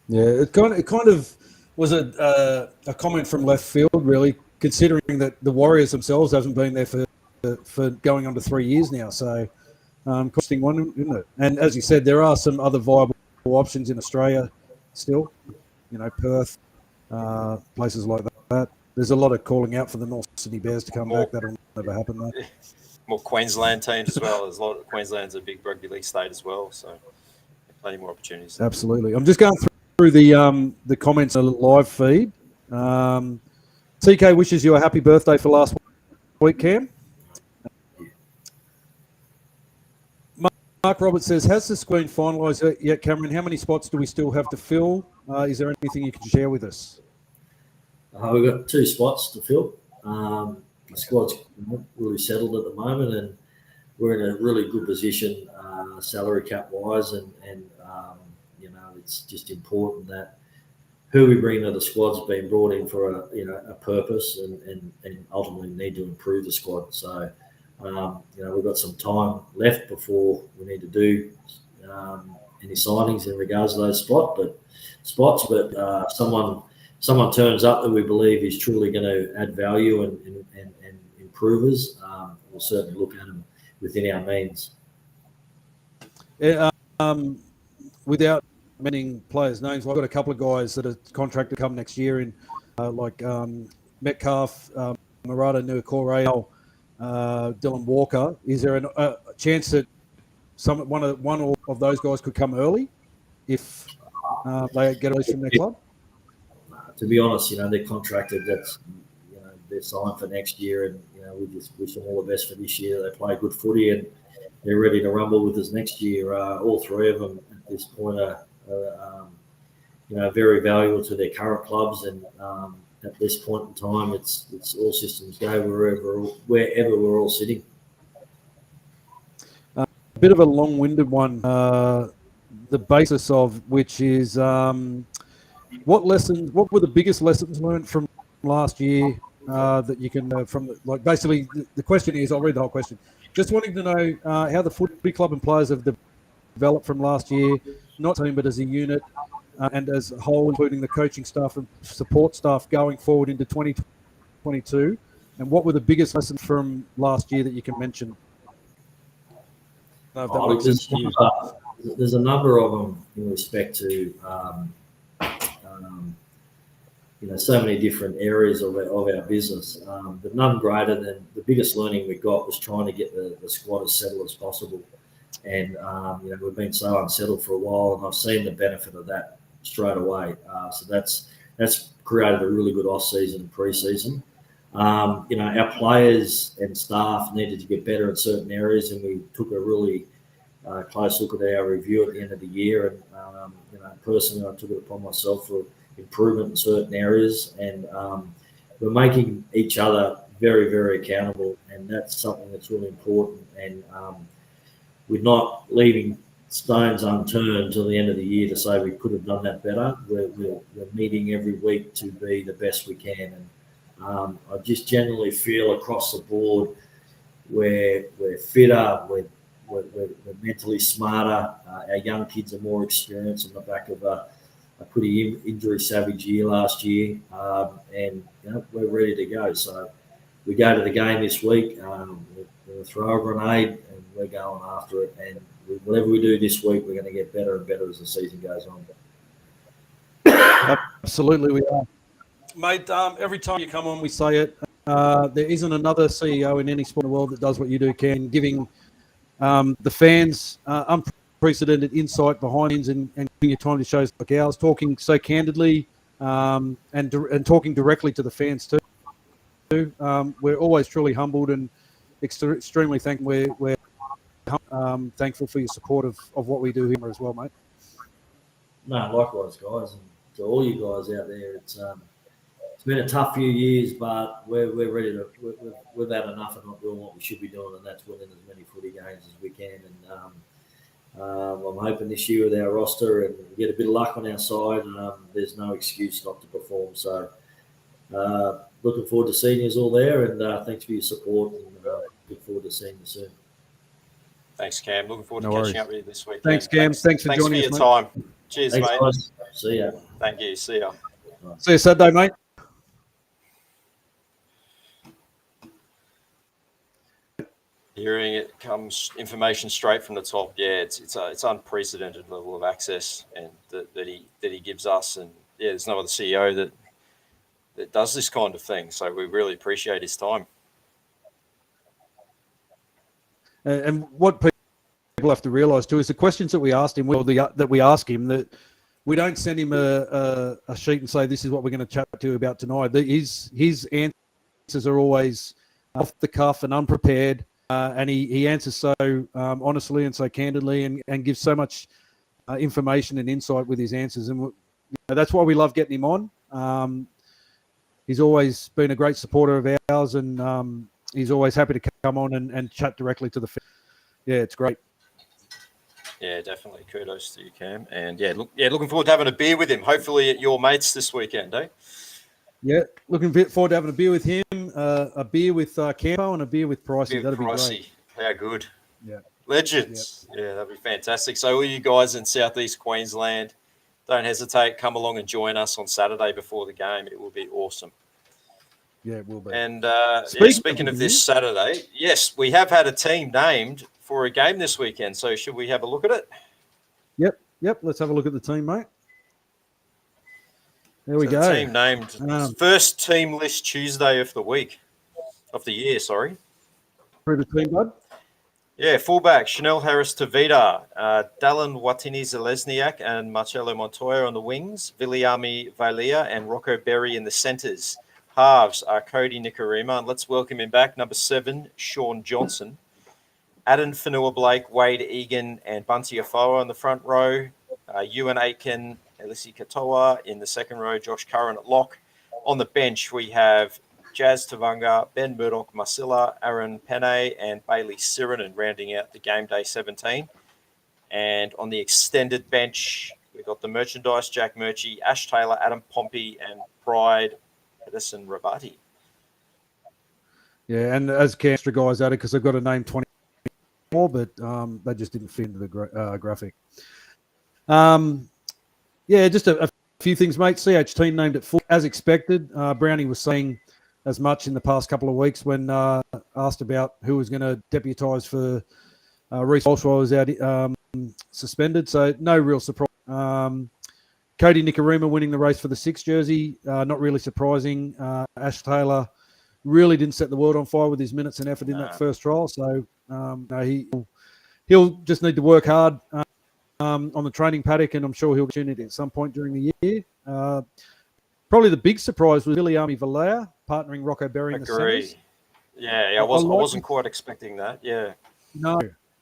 Yeah, it kind of was a comment from left field, really, considering that the Warriors themselves haven't been there for going on to 3 years now. So, costing one, isn't it? And as you said, there are some other viable options in Australia still. Perth, places like that. There's a lot of calling out for the North Sydney Bears to come back. That'll never happen, though.
More Queensland teams as well. There's a lot of Queensland's a big rugby league state as well, so plenty more opportunities.
Absolutely. I'm just going through the comments on the live feed. TK wishes you a happy birthday for last week, Cam. Mark Roberts says, has the screen finalised yet, Cameron? How many spots do we still have to fill? Is there anything you can share with us?
We've got 2 spots to fill. The squad's really settled at the moment, and we're in a really good position salary cap wise, and it's just important that who we bring to the squad's been brought in for a purpose and ultimately need to improve the squad. So we've got some time left before we need to do any signings in regards to those spots, but someone turns up that we believe is truly going to add value and improve us, we'll certainly look at them within our means.
Without mentioning players' names, I've got a couple of guys that are contracted to come next year in, like Metcalf, Murata Nuakore, Dylan Walker. Is there a chance that one of those guys could come early if they get released from their club?
To be honest, they're contracted. That's they're signed for next year, and we just wish them all the best for this year. They play good footy, and they're ready to rumble with us next year. All 3 of them at this point are very valuable to their current clubs, and at this point in time, it's all systems go wherever we're all sitting.
A bit of a long-winded one. The basis of which is what were the biggest lessons learned from last year that you can basically the question is, I'll read the whole question. Just wanting to know how the footy club and players have developed from last year, not team but as a unit and as a whole, including the coaching staff and support staff going forward into 2022. And what were the biggest lessons from last year that you can mention?
There's a number of them in respect to so many different areas of our business, but none greater than the biggest learning we got was trying to get the squad as settled as possible. And we've been so unsettled for a while, and I've seen the benefit of that straight away. So that's created a really good off season and pre-season. Our players and staff needed to get better in certain areas, and we took a really close look at our review at the end of the year. And personally, I took it upon myself for improvement in certain areas, and we're making each other very, very accountable, and that's something that's really important. And we're not leaving stones unturned till the end of the year to say we could have done that better. We're meeting every week to be the best we can, I just generally feel across the board we're fitter, we're mentally smarter. Our young kids are more experienced on the back of a pretty injury savage year last year, and we're ready to go. So we go to the game this week. We'll throw a grenade and we're going after it. And whatever we do this week, we're going to get better and better as the season goes on.
Absolutely, we are. Mate, every time you come on, we say it. There isn't another CEO in any sport in the world that does what you do, Ken, giving the fans unprecedented insight behind things and giving your time to shows like ours, talking so candidly and talking directly to the fans too. We're always truly humbled and extremely thankful. We're thankful for your support of what we do here as well, mate.
No, likewise, guys, and to all you guys out there, it's been a tough few years, but we're ready to. We've had enough of not doing what we should be doing, and that's winning as many footy games as we can. And I'm hoping this year with our roster and we get a bit of luck on our side. There's no excuse not to perform. So looking forward to seeing you all there, and thanks for your support. And look forward to seeing you soon.
Thanks, Cam. Looking forward to catching up with you this week.
Thanks, Cam. Thanks for joining us,
your time. Cheers,
Thanks,
mate.
guys. See ya.
Thank you. See ya.
See you Saturday, mate.
Hearing it comes information straight from the top. Yeah, it's unprecedented level of access and that he gives us. And yeah, there's no other CEO that does this kind of thing. So we really appreciate his time.
And what people have to realise too is the questions that we asked him, that we ask him, that we don't send him a sheet and say this is what we're going to chat to you about tonight. His answers are always off the cuff and unprepared, and he answers so honestly and so candidly, and gives so much information and insight with his answers, and that's why we love getting him on. He's always been a great supporter of ours, and he's always happy to come on and chat directly to the fans. Yeah, it's great.
Yeah, definitely. Kudos to you, Cam. And looking forward to having a beer with him. Hopefully at your mates this weekend, eh?
Yeah, looking forward to having a beer with him, a beer with Campo, and a beer with Pricey. That'd be great.
How good.
Yeah.
Legends. Yep. Yeah, that'd be fantastic. So all you guys in Southeast Queensland, don't hesitate. Come along and join us on Saturday before the game. It will be awesome.
Yeah, it will be.
And speaking of this Saturday, yes, we have had a team named for a game this weekend. So should we have a look at it?
Yep. Let's have a look at the team, mate. There we go.
The team named first team list Tuesday of the year. Sorry.
Through the team, bud.
Yeah, fullback Chanel Harris-Tavita, Dallin Watini-Zalesniak and Marcelo Montoya on the wings, Viliami Vailea and Rocco Berry in the centres. Halves are Cody Nikarima, and let's welcome him back, number 7, Sean Johnson. Adam Fanua-Blake, Wade Egan and Bunty Afoa on the front row. Ewan Aitken, Elisi Katoa in the second row, Josh Curran at lock. On the bench, we have Jazz Tavanga, Ben Murdoch, Masilla, Aaron Penne, and Bailey Sirenin rounding out the game day 17. And on the extended bench, we've got the merchandise, Jack Murchie, Ash Taylor, Adam Pompey, and Pride Edison Rabati.
Yeah, and as extra guys added, because they've got a name 20 more, but they just didn't fit into the graphic. Just a few things, mate. CH team named it full, as expected. Brownie was saying as much in the past couple of weeks when asked about who was going to deputise for Reece Walsh while he was out suspended. So no real surprise. Cody Nikarima winning the race for the 6 jersey, not really surprising. Ash Taylor really didn't set the world on fire with his minutes and effort in that first trial. So he'll just need to work hard on the training paddock, and I'm sure he'll tune it at some point during the year. Probably the big surprise was Viliami Vailea partnering Rocco Berry in the centres.
Yeah, I wasn't quite expecting that. Yeah.
No,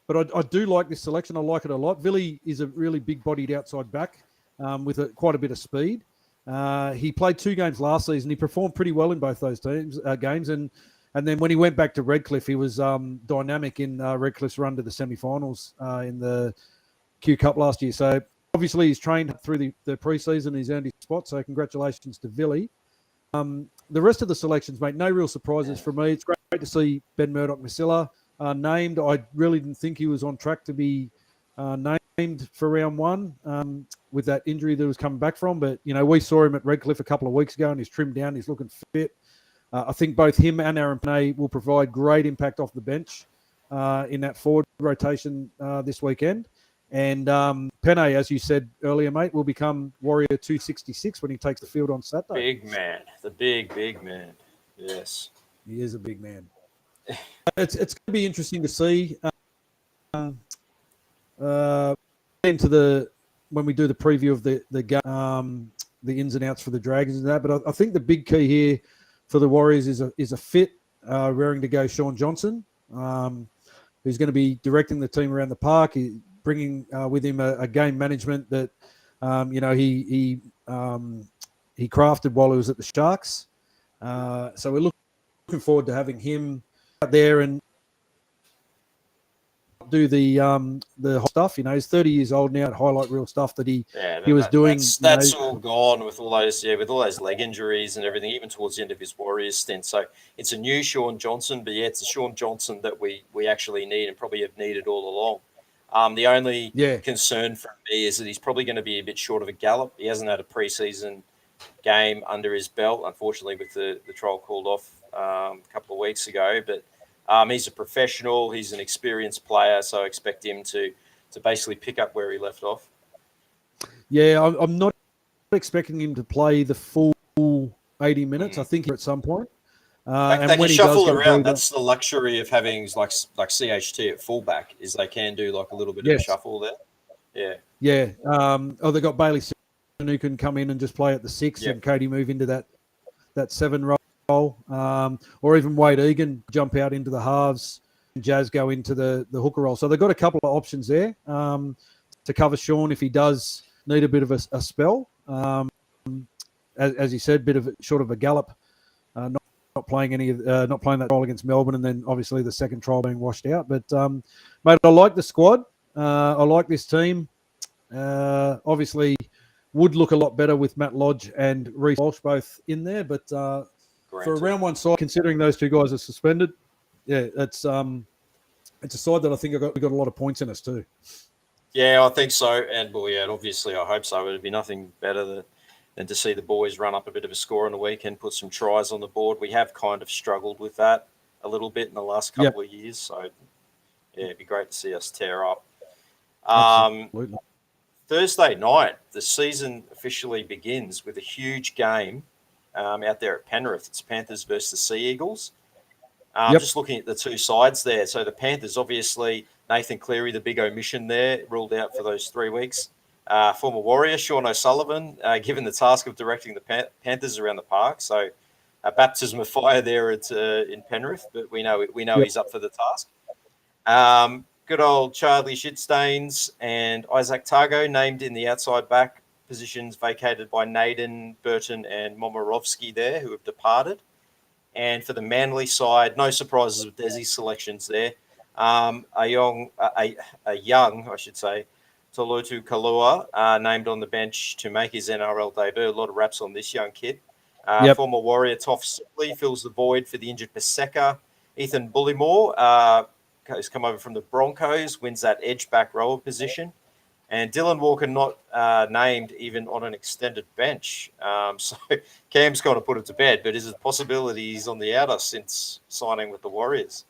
but I do like this selection. I like it a lot. Villy is a really big-bodied outside back with quite a bit of speed. He played 2 games last season. He performed pretty well in both those games, and then when he went back to Redcliffe, he was dynamic in Redcliffe's run to the semi-finals in the Q Cup last year. So obviously he's trained through the pre-season. He's earned his spot. So congratulations to Villy. the rest of the selections, mate, no real surprises for me. It's great to see Ben Murdoch-Masila named. I really didn't think he was on track to be named for round one with that injury that he was coming back from. But, we saw him at Redcliffe a couple of weeks ago and he's trimmed down. He's looking fit. I think both him and Aaron Panay will provide great impact off the bench in that forward rotation this weekend. And Panay, as you said earlier, mate, will become Warrior 266 when he takes the field on Saturday.
Big man. The big man. Yes.
He is a big man. It's going to be interesting to see when we do the preview of the game, the ins and outs for the Dragons and that. But I think the big key here for the Warriors is a fit, raring to go Sean Johnson, who's going to be directing the team around the park. Bringing with him a game management that, he crafted while he was at the Sharks. So we're looking forward to having him out there and do the hot stuff. He's 30 years old now. Highlight reel stuff that he was doing.
That's all gone with all those leg injuries and everything, even towards the end of his Warriors stint. So it's a new Sean Johnson, but it's a Sean Johnson that we actually need and probably have needed all along. The only concern for me is that he's probably going to be a bit short of a gallop. He hasn't had a preseason game under his belt, unfortunately, with the trial called off a couple of weeks ago. But he's a professional. He's an experienced player, so I expect him to basically pick up where he left off.
Yeah, I'm not expecting him to play the full 80 minutes. I think at some point.
They can shuffle around. That's the luxury of having like CHT at fullback, is they can do like a little bit of a shuffle there. Yeah.
They got Bailey who can come in and just play at the 6 and Cody move into that 7 role. Or even Wade Egan jump out into the halves and Jazz go into the hooker role. So they've got a couple of options there to cover Sean if he does need a bit of a spell. As you said, short of a gallop. Not playing that role against Melbourne, and then obviously the second trial being washed out. But mate, I like the squad. I like this team. Obviously, would look a lot better with Matt Lodge and Reece Walsh both in there. But for a round one side, considering those two guys are suspended, it's a side that I think we got a lot of points in us too.
Yeah, I think so, and obviously I hope so. It'd be nothing better than to see the boys run up a bit of a score on the weekend, put some tries on the board. We have kind of struggled with that a little bit in the last couple of years. So, it'd be great to see us tear up. Thursday night, the season officially begins with a huge game out there at Penrith. It's Panthers versus the Sea Eagles. Just looking at the two sides there. So the Panthers, obviously, Nathan Cleary, the big omission there, ruled out for those 3 weeks. Former Warrior Sean O'Sullivan given the task of directing the Panthers around the park. So a baptism of fire there in Penrith, but we know he's up for the task. Good old Charlie Shitstains and Isaac Targo named in the outside back positions vacated by Naden, Burton and Momorovsky there, who have departed. And for the Manly side, no surprises with Desi's selections there. A young, I should say, Tolotu Kalua named on the bench to make his NRL debut. A lot of raps on this young kid. Former Warrior Toff Sipley fills the void for the injured Paseka. Ethan Bullymore has come over from the Broncos, wins that edge back rower position. And Dylan Walker not named even on an extended bench. So Cam's kind of put it to bed, but is it a possibility he's on the outer since signing with the Warriors?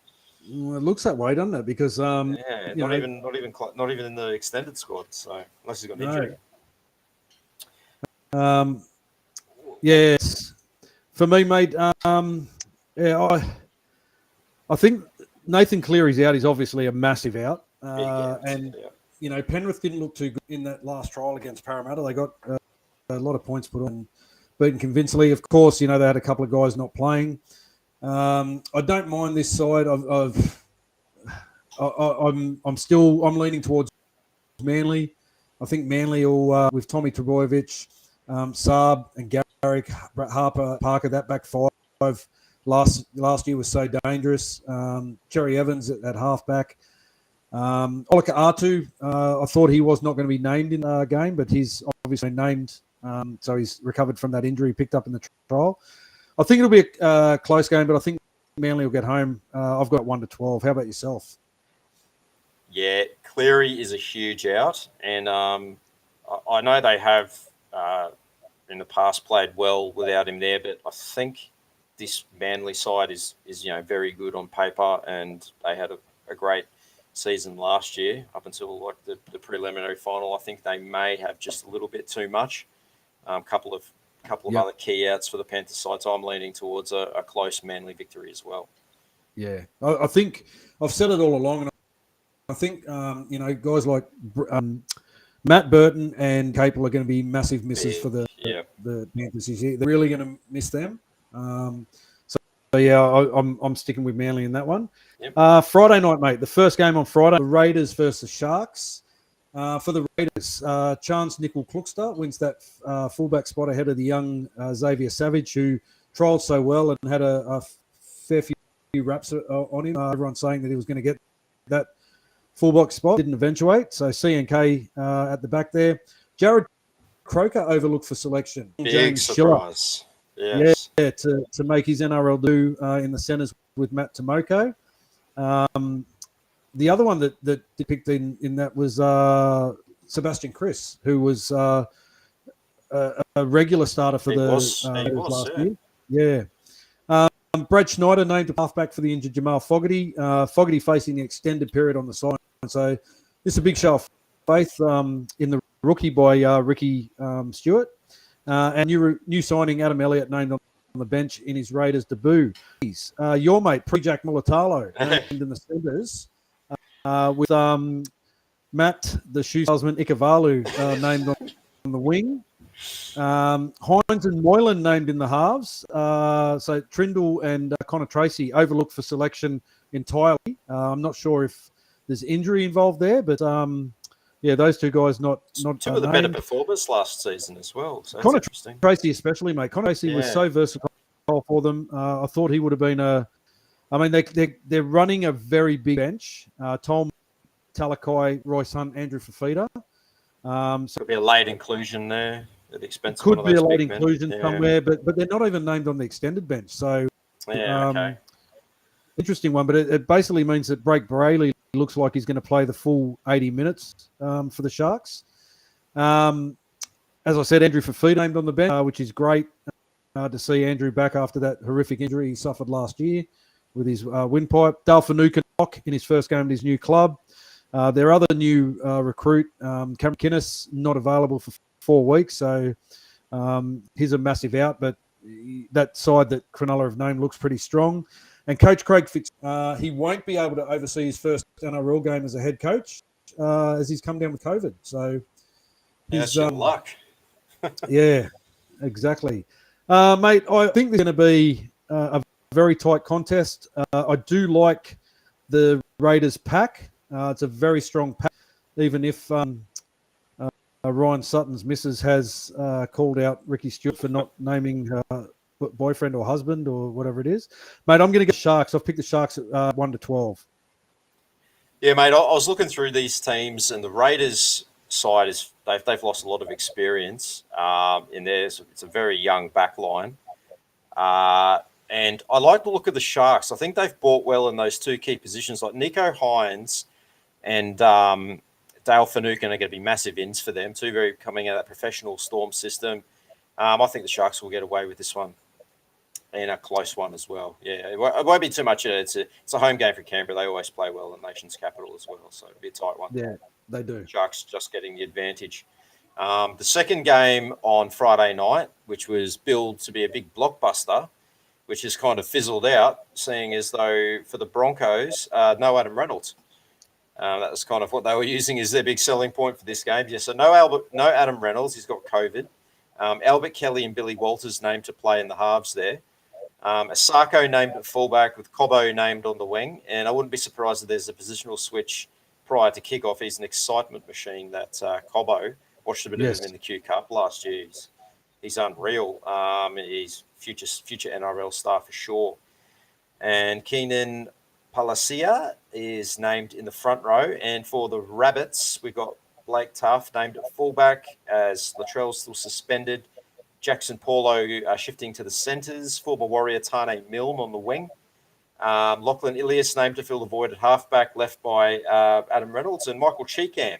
Well, it looks that way, doesn't it? Because
not even in the extended squad. So unless he's got an injury.
Yes, for me, mate. I think Nathan Cleary's out. He's obviously a massive out, Penrith didn't look too good in that last trial against Parramatta. They got a lot of points put on, beaten convincingly. Of course, they had a couple of guys not playing. I don't mind this side. I'm leaning towards Manly. I think Manly will with Tommy Trbojevic, Saab and Garrick, Harper, Parker. That back five last year was so dangerous. Cherry Evans at halfback. Olika Atu, I thought he was not going to be named in the game, but he's obviously named. So he's recovered from that injury picked up in the trial. I think it'll be a close game, but I think Manly will get home. I've got 1-12. How about yourself?
Yeah, Cleary is a huge out, and I know they have in the past played well without him there, but I think this Manly side is very good on paper, and they had a great season last year up until like the preliminary final. I think they may have just a little bit too much. Couple of other key outs for the Panthers side, so I'm leaning towards a close Manly victory as well.
Yeah, I think I've said it all along, and I think guys like Matt Burton and Capel are going to be massive misses for the Panthers this year. They're really going to miss them. So yeah, I'm sticking with Manly in that one.
Yep.
Friday night, mate. The first game on Friday, the Raiders versus Sharks. For the Raiders, Chance Nickel-Kluckster wins that fullback spot ahead of the young Xavier Savage, who trialled so well and had a fair few raps on him. Everyone's saying that he was going to get that fullback spot, didn't eventuate. So CNK at the back there. Jared Croker overlooked for selection.
Big
James
surprise.
Schiller,
Yes.
yeah, to make his NRL debut in the centres with Matt Tomoko. The other one that picked in that was Sebastian Chris, who was a regular starter for last year. Yeah. Brad Schneider named a halfback for the injured Jamal Fogarty. Fogarty facing the extended period on the side. So this is a big show of faith in the rookie by Ricky Stewart. And new signing Adam Elliott named on the bench in his Raiders debut. Your mate, Pre-Jack Mulatalo, named in the centres with Matt, the shoe salesman, Ikavalu, named on the wing. Hines and Moylan named in the halves. So Trindle and Connor Tracy overlooked for selection entirely. I'm not sure if there's injury involved there, but those two guys not
two of the better performers last season as well. So that's
Connor
interesting.
Tracy especially, mate. Connor Tracy was so versatile for them. I thought he would have been they're running a very big bench. Tom Talakai, Royce Hunt, Andrew Fafita.
So could be a late inclusion there at the expense
could
of
be a late
big
inclusion somewhere, but they're not even named on the extended bench. So interesting one, but it basically means that Blake Brayley looks like he's going to play the full 80 minutes for the Sharks. As I said, Andrew Fafita named on the bench, which is great to see Andrew back after that horrific injury he suffered last year with his windpipe. Dale Finucane in his first game at his new club. Their other new recruit, Cameron Kinnis, not available for 4 weeks, so he's a massive out, but that side that Cronulla have named looks pretty strong. And Coach Craig Fitz, he won't be able to oversee his first NRL game as a head coach as he's come down with COVID. So
that's your luck.
Yeah, exactly. Mate, I think there's going to be a very tight contest. I do like the Raiders pack. It's a very strong pack, even if Ryan Sutton's missus has called out Ricky Stewart for not naming her boyfriend or husband or whatever it is. Mate, I'm going to get Sharks. I've picked the Sharks at 1-12.
Yeah, mate, I was looking through these teams, and the Raiders side they've lost a lot of experience in there. It's a very young back line. And I like the look of the Sharks. I think they've bought well in those two key positions. Like Nico Hines and Dale Finucane are going to be massive ins for them, too, very coming out of that professional Storm system. I think the Sharks will get away with this one, and a close one as well. Yeah, it won't be too much. It's a home game for Canberra. They always play well in Nation's capital as well, so it'll be a tight one.
Yeah, they do.
Sharks just getting the advantage. The second game on Friday night, which was billed to be a big blockbuster, which has kind of fizzled out, seeing as though for the Broncos, no Adam Reynolds. That was kind of what they were using as their big selling point for this game. Yeah, so no Adam Reynolds. He's got COVID. Albert Kelly and Billy Walters named to play in the halves there. Asako named at fullback with Cobbo named on the wing. And I wouldn't be surprised if there's a positional switch prior to kickoff. He's an excitement machine, that Cobbo. Watched a bit of him in the Q Cup last year. He's unreal. He's future NRL star for sure. And Keenan Palacia is named in the front row. And for the Rabbits, we've got Blake Tough named at fullback as Latrell's still suspended. Jackson Paulo shifting to the centres. Former Warrior Tane Milne on the wing. Lachlan Ilias named to fill the void at halfback, left by Adam Reynolds, and Michael Cheekham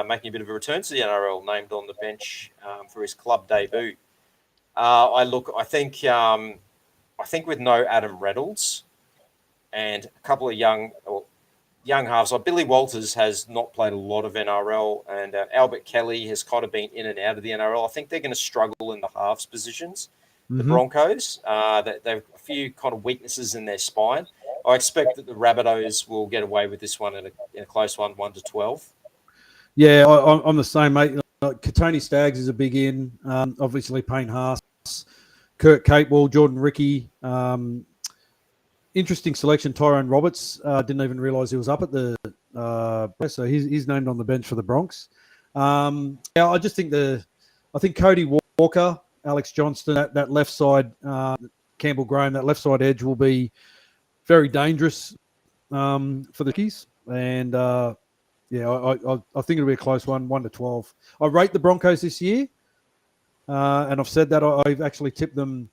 making a bit of a return to the NRL, named on the bench for his club debut. I think with no Adam Reynolds and a couple of young halves, like Billy Walters has not played a lot of NRL, and Albert Kelly has kind of been in and out of the NRL. I think they're going to struggle in the halves positions. The Broncos, they've a few kind of weaknesses in their spine. I expect that the Rabbitohs will get away with this one in a close one, 1-12.
Yeah, I'm the same, mate. Katoni Staggs is a big in. Obviously, Payne Haas, Kurt Capewell, Jordan Rickey. Interesting selection. Tyrone Roberts. Didn't even realise he was up at the. So he's named on the bench for the Bronx. I just think I think Cody Walker, Alex Johnston, that left side, Campbell Graham, that left side edge will be very dangerous for the Keys. And I think it'll be a close one, 1-12. I rate the Broncos this year, and I've said that I've actually tipped them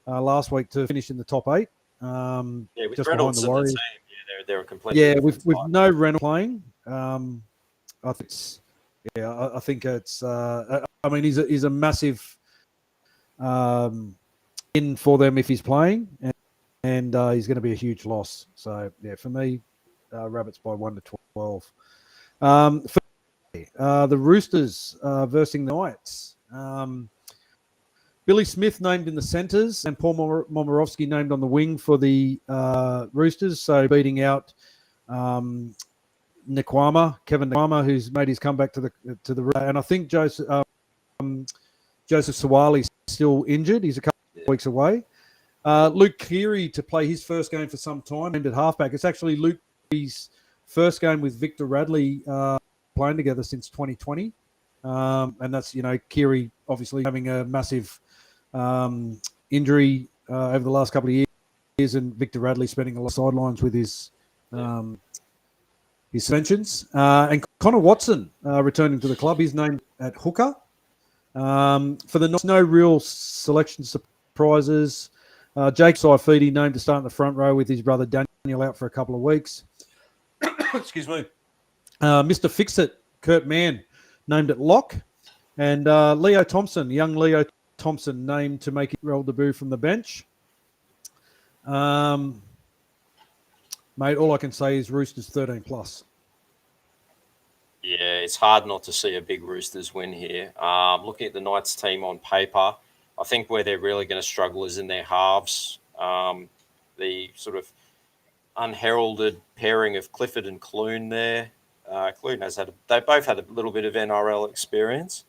last week to finish in the top 8.
With
just
Reynolds
behind the Warriors.
in the team, they're a completely
with no Reynolds playing. I think it's. I mean, he's a massive in for them if he's playing, and he's going to be a huge loss. So for me, Rabbits by 1-12. The Roosters versus the Knights. Billy Smith named in the centres and Paul Momirovski named on the wing for the Roosters. So beating out Kevin Nkwama, who's made his comeback to the and I think Joseph Sawali's still injured. He's a couple of weeks away. Luke Keary to play his first game for some time, named at halfback. It's actually Luke Keary's first game with Victor Radley playing together since 2020. And that's, Keary obviously having a massive injury over the last couple of years, and Victor Radley spending a lot of sidelines with his suspensions. And Connor Watson returning to the club. He's named at hooker. For the no real selection surprises. Jake Saifidi named to start in the front row with his brother Daniel out for a couple of weeks. Excuse me. Mr. Fix-It, Kurt Mann, named at lock. And Leo Thompson, young Leo Thompson, named to make his NRL debut from the bench. Mate, all I can say is Roosters 13+.
Yeah, it's hard not to see a big Roosters win here. Looking at the Knights team on paper, I think where they're really going to struggle is in their halves. The sort of unheralded pairing of Clifford and Clune there. Clune they both had a little bit of NRL experience.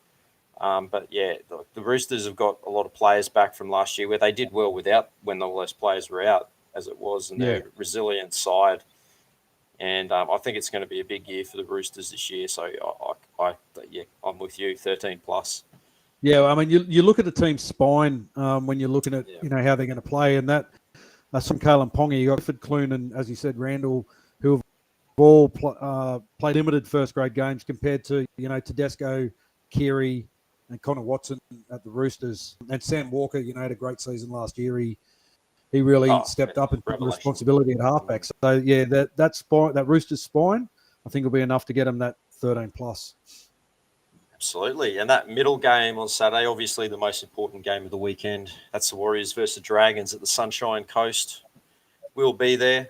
But yeah, the Roosters have got a lot of players back from last year where they did well without when all those players were out, as it was, and they're a resilient side. And I think it's going to be a big year for the Roosters this year. So I'm with you, 13+.
Yeah, I mean, you look at the team's spine when you're looking at how they're going to play, and that from Kalen Ponga, you got Clifford, Clune, and as you said, Randall, who have all played limited first grade games compared to Tedesco, Keary, and Connor Watson at the Roosters, and Sam Walker. Had a great season last year. He really stepped up and took the responsibility at halfback. So yeah, that spine, that Roosters spine, I think will be enough to get him that 13+.
Absolutely. And that middle game on Saturday, obviously the most important game of the weekend. That's the Warriors versus the Dragons at the Sunshine Coast. We'll be there.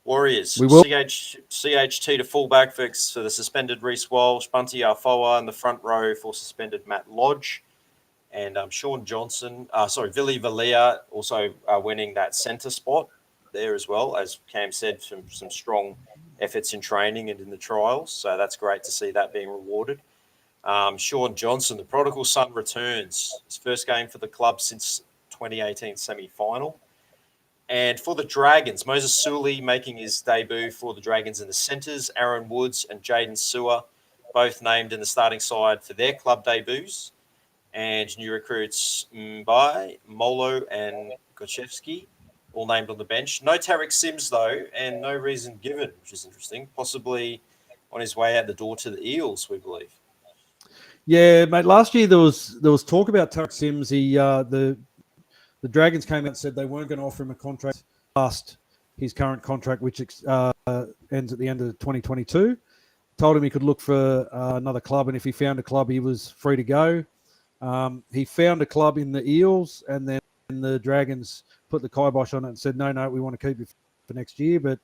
Warriors.
We will.
CHT to fullback for the suspended Reece Walsh, Bunty Afoa in the front row for suspended Matt Lodge. And Sean Johnson, Vili Valia also winning that centre spot there as well, as Cam said, some strong efforts in training and in the trials. So that's great to see that being rewarded. Sean Johnson, the prodigal son, returns. His first game for the club since 2018 semi-final. And for the Dragons, Moses Suli making his debut for the Dragons in the centres. Aaron Woods and Jaden Sewer both named in the starting side for their club debuts. And new recruits Mbai, Molo, and Gochevsky, all named on the bench. No Tarek Sims, though, and no reason given, which is interesting. Possibly on his way out the door to the Eels, we believe.
Yeah, mate. Last year there was talk about Tarek Sims. The Dragons came out and said they weren't going to offer him a contract past his current contract, which ends at the end of 2022. Told him he could look for another club, and if he found a club, he was free to go. He found a club in the Eels, and then the Dragons put the kibosh on it and said, no, we want to keep you for next year. But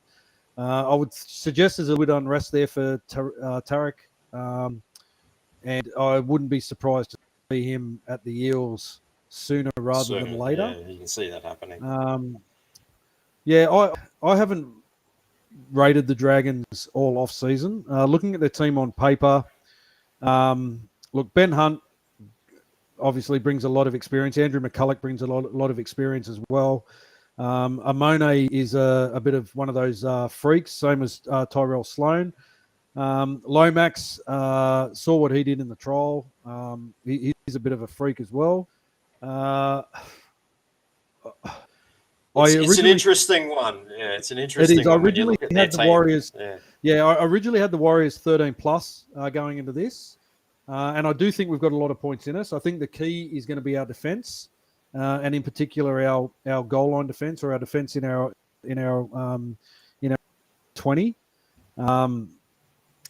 I would suggest there's a bit of unrest there for Tarek. And I wouldn't be surprised to see him at the Eels sooner rather than later.
Yeah, you can see that happening.
I haven't rated the Dragons all off season. Looking at their team on paper, look, Ben Hunt obviously brings a lot of experience. Andrew McCulloch brings a lot of experience as well. Amone is a bit of one of those freaks, same as Tyrell Sloan. Lomax saw what he did in the trial. He's a bit of a freak as well.
It's an interesting one. Yeah, it's an interesting one.
I originally had the Warriors.
Yeah.
I originally had the Warriors 13 plus going into this, and I do think we've got a lot of points in us. I think the key is going to be our defence, and in particular our goal line defence or our defence in our 20.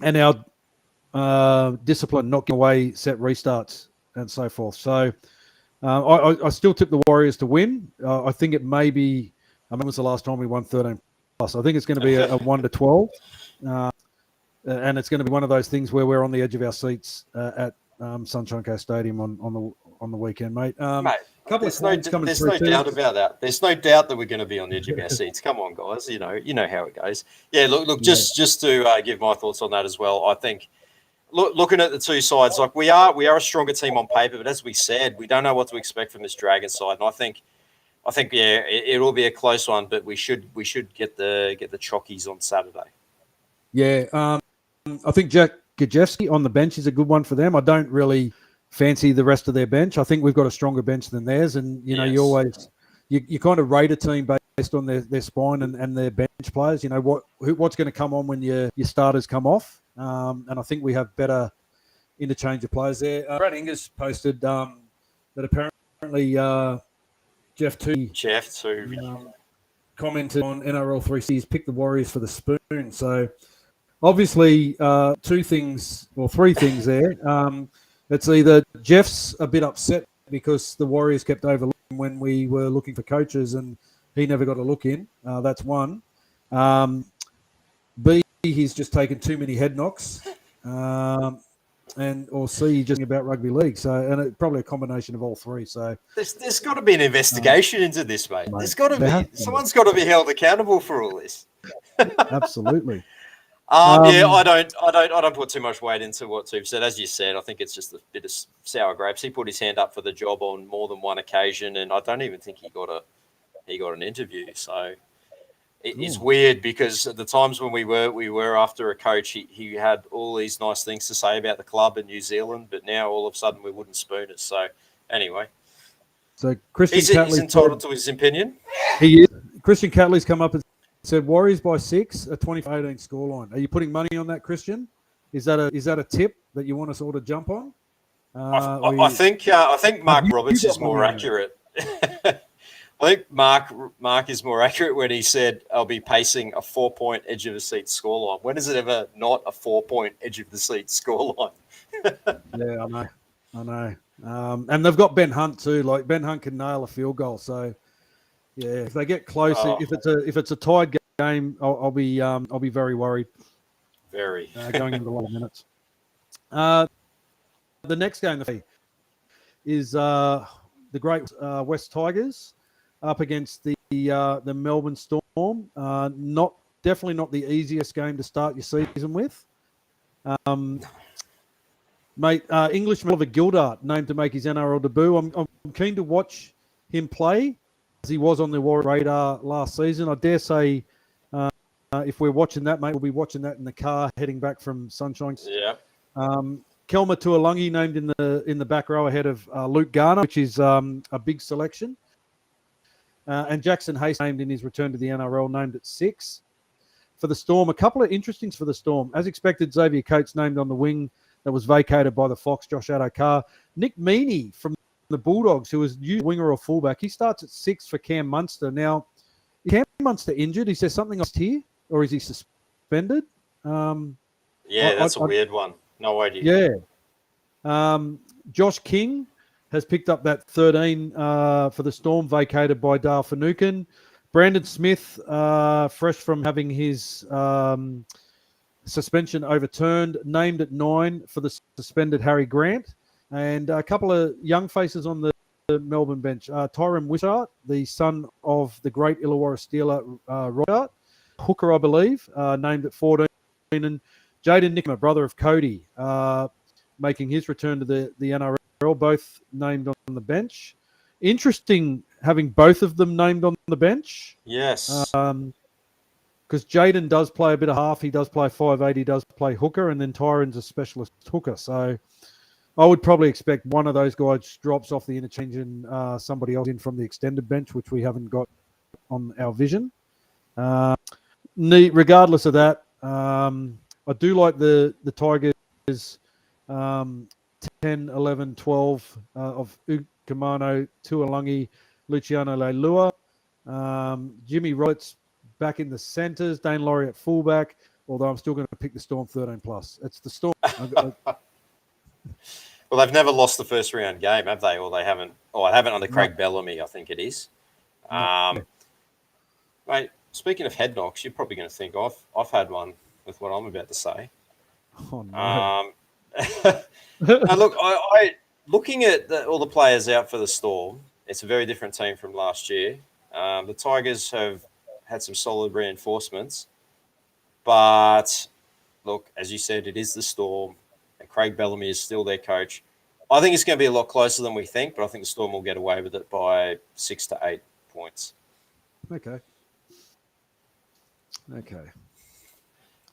And our discipline, not giving away set restarts and so forth. So I still tip the Warriors to win. I think it may be, when was the last time we won 13 plus? I think it's going to be a 1-12. And it's going to be one of those things where we're on the edge of our seats at Sunshine Coast Stadium on the weekend, mate.
There's no doubt about that. There's no doubt that we're going to be on the edge of our seats. Come on, guys. You know how it goes. Yeah, look. Just to give my thoughts on that as well. I think, looking at the two sides, like we are a stronger team on paper, but as we said, we don't know what to expect from this Dragon side. And I think, it will be a close one, but we should get the chockies on Saturday.
Yeah, I think Jack Gajewski on the bench is a good one for them. I don't really fancy the rest of their bench. I think we've got a stronger bench than theirs, and you always you kind of rate a team based on their spine and their bench players. You know what's going to come on when your starters come off, and I think we have better interchange of players there. Brad Ingers posted that apparently Jeff Toohey commented on NRL 3C's pick the Warriors for the spoon. So obviously three things there. It's either Jeff's a bit upset because the Warriors kept overlooking when we were looking for coaches and he never got a look in. That's one. B, he's just taken too many head knocks. Or C, just about rugby league. So, and probably a combination of all three. So
there's got to be an investigation into this, mate. There's got to be. Someone's got to be held accountable for all this.
Absolutely.
I don't put too much weight into what Tube said. As you said, I think it's just a bit of sour grapes. He put his hand up for the job on more than one occasion, and I don't even think he got an interview. So it's weird because at the times when we were after a coach, he had all these nice things to say about the club in New Zealand, but now all of a sudden we wouldn't spoon it. So anyway,
so Christian
he's entitled to his opinion.
He is. Christian Catley's come up and said Warriors by 6, a 20-18 scoreline. Are you putting money on that, Christian? Is that a tip that you want us all to jump on?
I think Mark Roberts is more accurate. I think Mark is more accurate when he said I'll be pacing a 4-point edge of the seat scoreline. When is it ever not a 4-point edge of the seat scoreline?
Yeah, I know. And they've got Ben Hunt too. Like Ben Hunt can nail a field goal. So yeah, if they get close, if it's a tied game, I'll be very worried.
Very
going into the last minutes. The next game is the great West Tigers up against the Melbourne Storm. Definitely not the easiest game to start your season with. Mate, Englishman Oliver Gildart named to make his NRL debut. I'm keen to watch him play as he was on the Warrior radar last season. I dare say if we're watching that, mate, we'll be watching that in the car heading back from Sunshine.
Yeah.
Kelma Tuolungi named in the back row ahead of Luke Garner, which is a big selection. And Jackson Hayes named in his return to the NRL, named at 6. For the Storm, a couple of interestings for the Storm. As expected, Xavier Coates named on the wing that was vacated by the Fox, Josh Adokar. Nick Meaney from the Bulldogs, who was winger or fullback. He starts at 6 for Cam Munster. Now, is Cam Munster injured? Is there something else here? Or is he suspended?
That's a weird one. No idea.
Yeah. Josh King has picked up that 13 for the Storm, vacated by Dale Finucane. Brandon Smith, fresh from having his suspension overturned, named at 9 for the suspended Harry Grant. And a couple of young faces on the Melbourne bench. Tyrone Wishart, the son of the great Illawarra Steeler, Royart. Hooker, I believe, named at 14. And Jaden Nickmer, brother of Cody, making his return to the NRL, both named on the bench. Interesting having both of them named on the bench.
Yes.
Because Jaden does play a bit of half. He does play 5'8". He does play hooker. And then Tyron's a specialist hooker. So I would probably expect one of those guys drops off the interchange and somebody else in from the extended bench, which we haven't got on our vision. Regardless of that, I do like the Tigers 10, 11, 12 of Ukamano, Tuolangi, Luciano Leilua, Jimmy Roberts back in the centres, Dane Laurie at fullback, although I'm still going to pick the Storm 13+. It's the Storm.
Well, they've never lost the first round game, have they? Or they haven't. Oh, I haven't under Craig Bellamy, I think it is. Mate, speaking of head knocks, you're probably going to think I've had one with what I'm about to say.
Oh, no.
Now, look, I looking at all the players out for the Storm, it's a very different team from last year. The Tigers have had some solid reinforcements, but look, as you said, it is the Storm, and Craig Bellamy is still their coach. I think it's going to be a lot closer than we think, but I think the Storm will get away with it by 6 to 8 points.
Okay.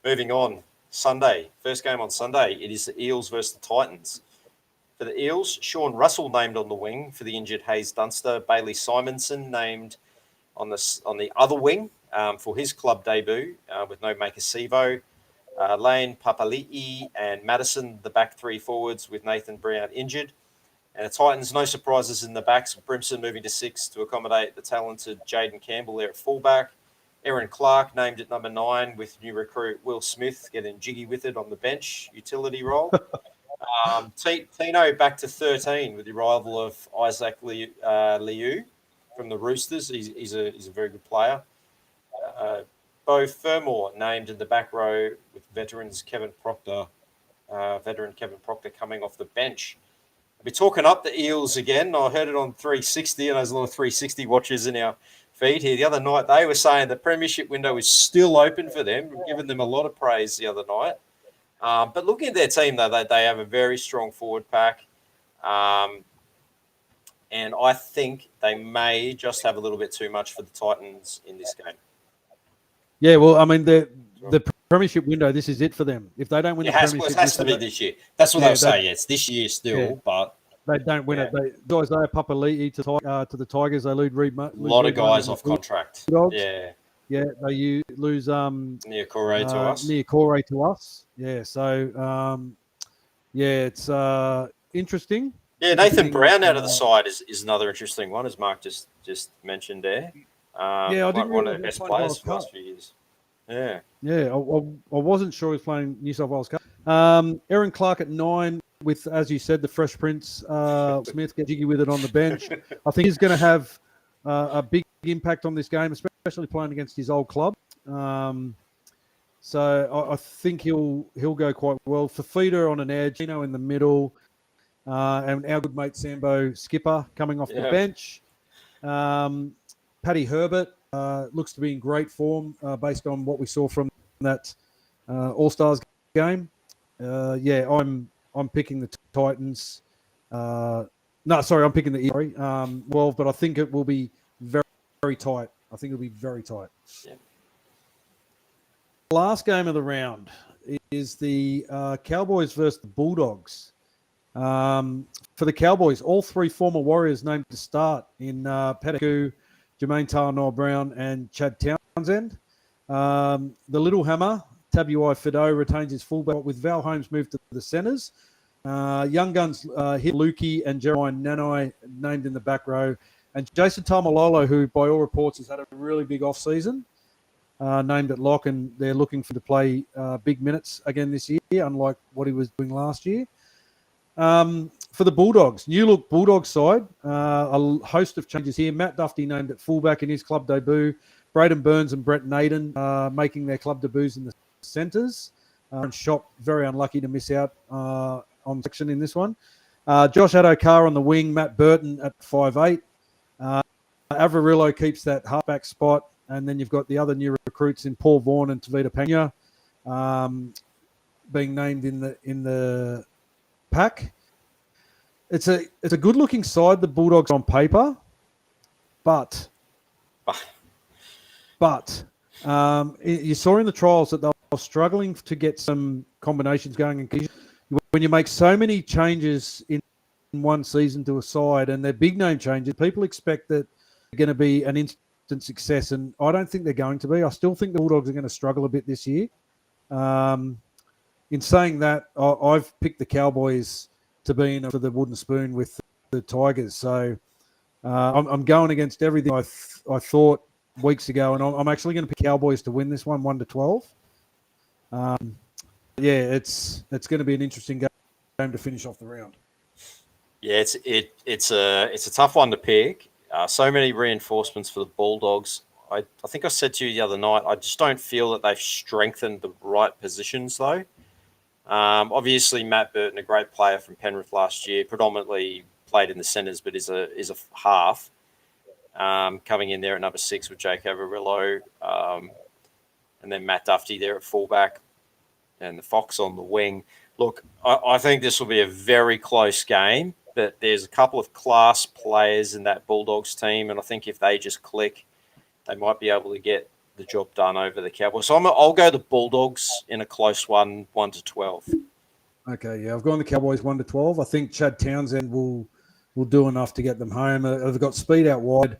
Moving on, Sunday, first game on Sunday, it is the Eels versus the Titans. For the Eels, Sean Russell named on the wing for the injured Hayes Dunster. Bailey Simonson named on the other wing for his club debut with no Maker Sivo. Lane, Papali'i and Madison, the back three forwards with Nathan Brown injured. And the Titans, no surprises in the backs. Brimson moving to 6 to accommodate the talented Jaden Campbell there at fullback. Aaron Clark named at number 9 with new recruit Will Smith getting jiggy with it on the bench, utility role. Tino back to 13 with the arrival of Isaac Liu from the Roosters. He's a very good player. Bo Fermor named in the back row with veteran Kevin Proctor coming off the bench. I'll be talking up the Eels again. I heard it on 360, and there's a lot of 360 watchers in our feed here. The other night, they were saying the premiership window is still open for them. We've given them a lot of praise the other night. But looking at their team, though, they have a very strong forward pack. And I think they may just have a little bit too much for the Titans in this game.
Yeah, well, I mean, the premiership window, this is it for them. If they don't win the premiership...
It has to be this year. That's what they'll say. It's this year still, but...
They don't win it. Isaiah Papali'i to the Tigers. They lose Reed.
A lot of guys off contract.
Yeah, they lose
Niokore to us.
Niokore to us. Yeah, so it's interesting.
Yeah, Nathan Brown out of the side is another interesting one, as Mark just mentioned there.
I didn't
one of the best players for the last few years. Yeah.
I wasn't sure he was playing New South Wales Cup. Aaron Clark at 9 with, as you said, the Fresh Prince. Smith get jiggy with it on the bench. I think he's going to have a big impact on this game, especially playing against his old club. So I think he'll go quite well. Fafita on an edge, in the middle, and our good mate Sambo Skipper coming off the bench. Paddy Herbert looks to be in great form based on what we saw from that All-Stars game. I'm picking the Titans. I'm picking the Eels. But I think it will be very, very tight. I think it'll be very tight. Yeah. Last game of the round is the Cowboys versus the Bulldogs. For the Cowboys, all 3 former Warriors named to start in Pettigrew, Jermaine Tarnow Brown, and Chad Townsend. The Little Hammer Tabuai Fido retains his fullback with Val Holmes moved to the centres. Young Guns hit Lukey and Jeremiah Nanai named in the back row. And Jason Tamalolo, who by all reports has had a really big off-season, named at lock, and they're looking for to play big minutes again this year, unlike what he was doing last year. For the Bulldogs, new look Bulldogs side, a host of changes here. Matt Duffy named at fullback in his club debut. Braden Burns and Brett Naden making their club debuts in the centres. And Shop very unlucky to miss out on section in this one. Josh Adokar on the wing. Matt Burton at 5'8". Avarillo keeps that halfback spot. And then you've got the other new recruits in Paul Vaughan and Tavita Pena being named in the pack. It's a good looking side, the Bulldogs on paper, but you saw in the trials that they were struggling to get some combinations going. And when you make so many changes in one season to a side, and they're big name changes, people expect that they're going to be an instant success, and I don't think they're going to be. I still think the Bulldogs are going to struggle a bit this year. In saying that, I've picked the Cowboys to be in for the wooden spoon with the Tigers. So I'm going against everything I thought weeks ago, and I'm actually going to pick Cowboys to win this one, 1-12. It's going to be an interesting game to finish off the round.
Yeah, it's a tough one to pick. So many reinforcements for the Bulldogs. I think I said to you the other night, I just don't feel that they've strengthened the right positions though. Obviously, Matt Burton, a great player from Penrith last year, predominantly played in the centres, but is a half. Coming in there at number 6 with Jake Avarillo, and then Matt Duffy there at fullback, and the Fox on the wing. Look, I think this will be a very close game, but there's a couple of class players in that Bulldogs team, and I think if they just click, they might be able to get the job done over the Cowboys. So I'll go the Bulldogs in a close one, 1-12.
Okay, yeah, I've gone the Cowboys 1-12. I think Chad Townsend will do enough to get them home. They've got speed out wide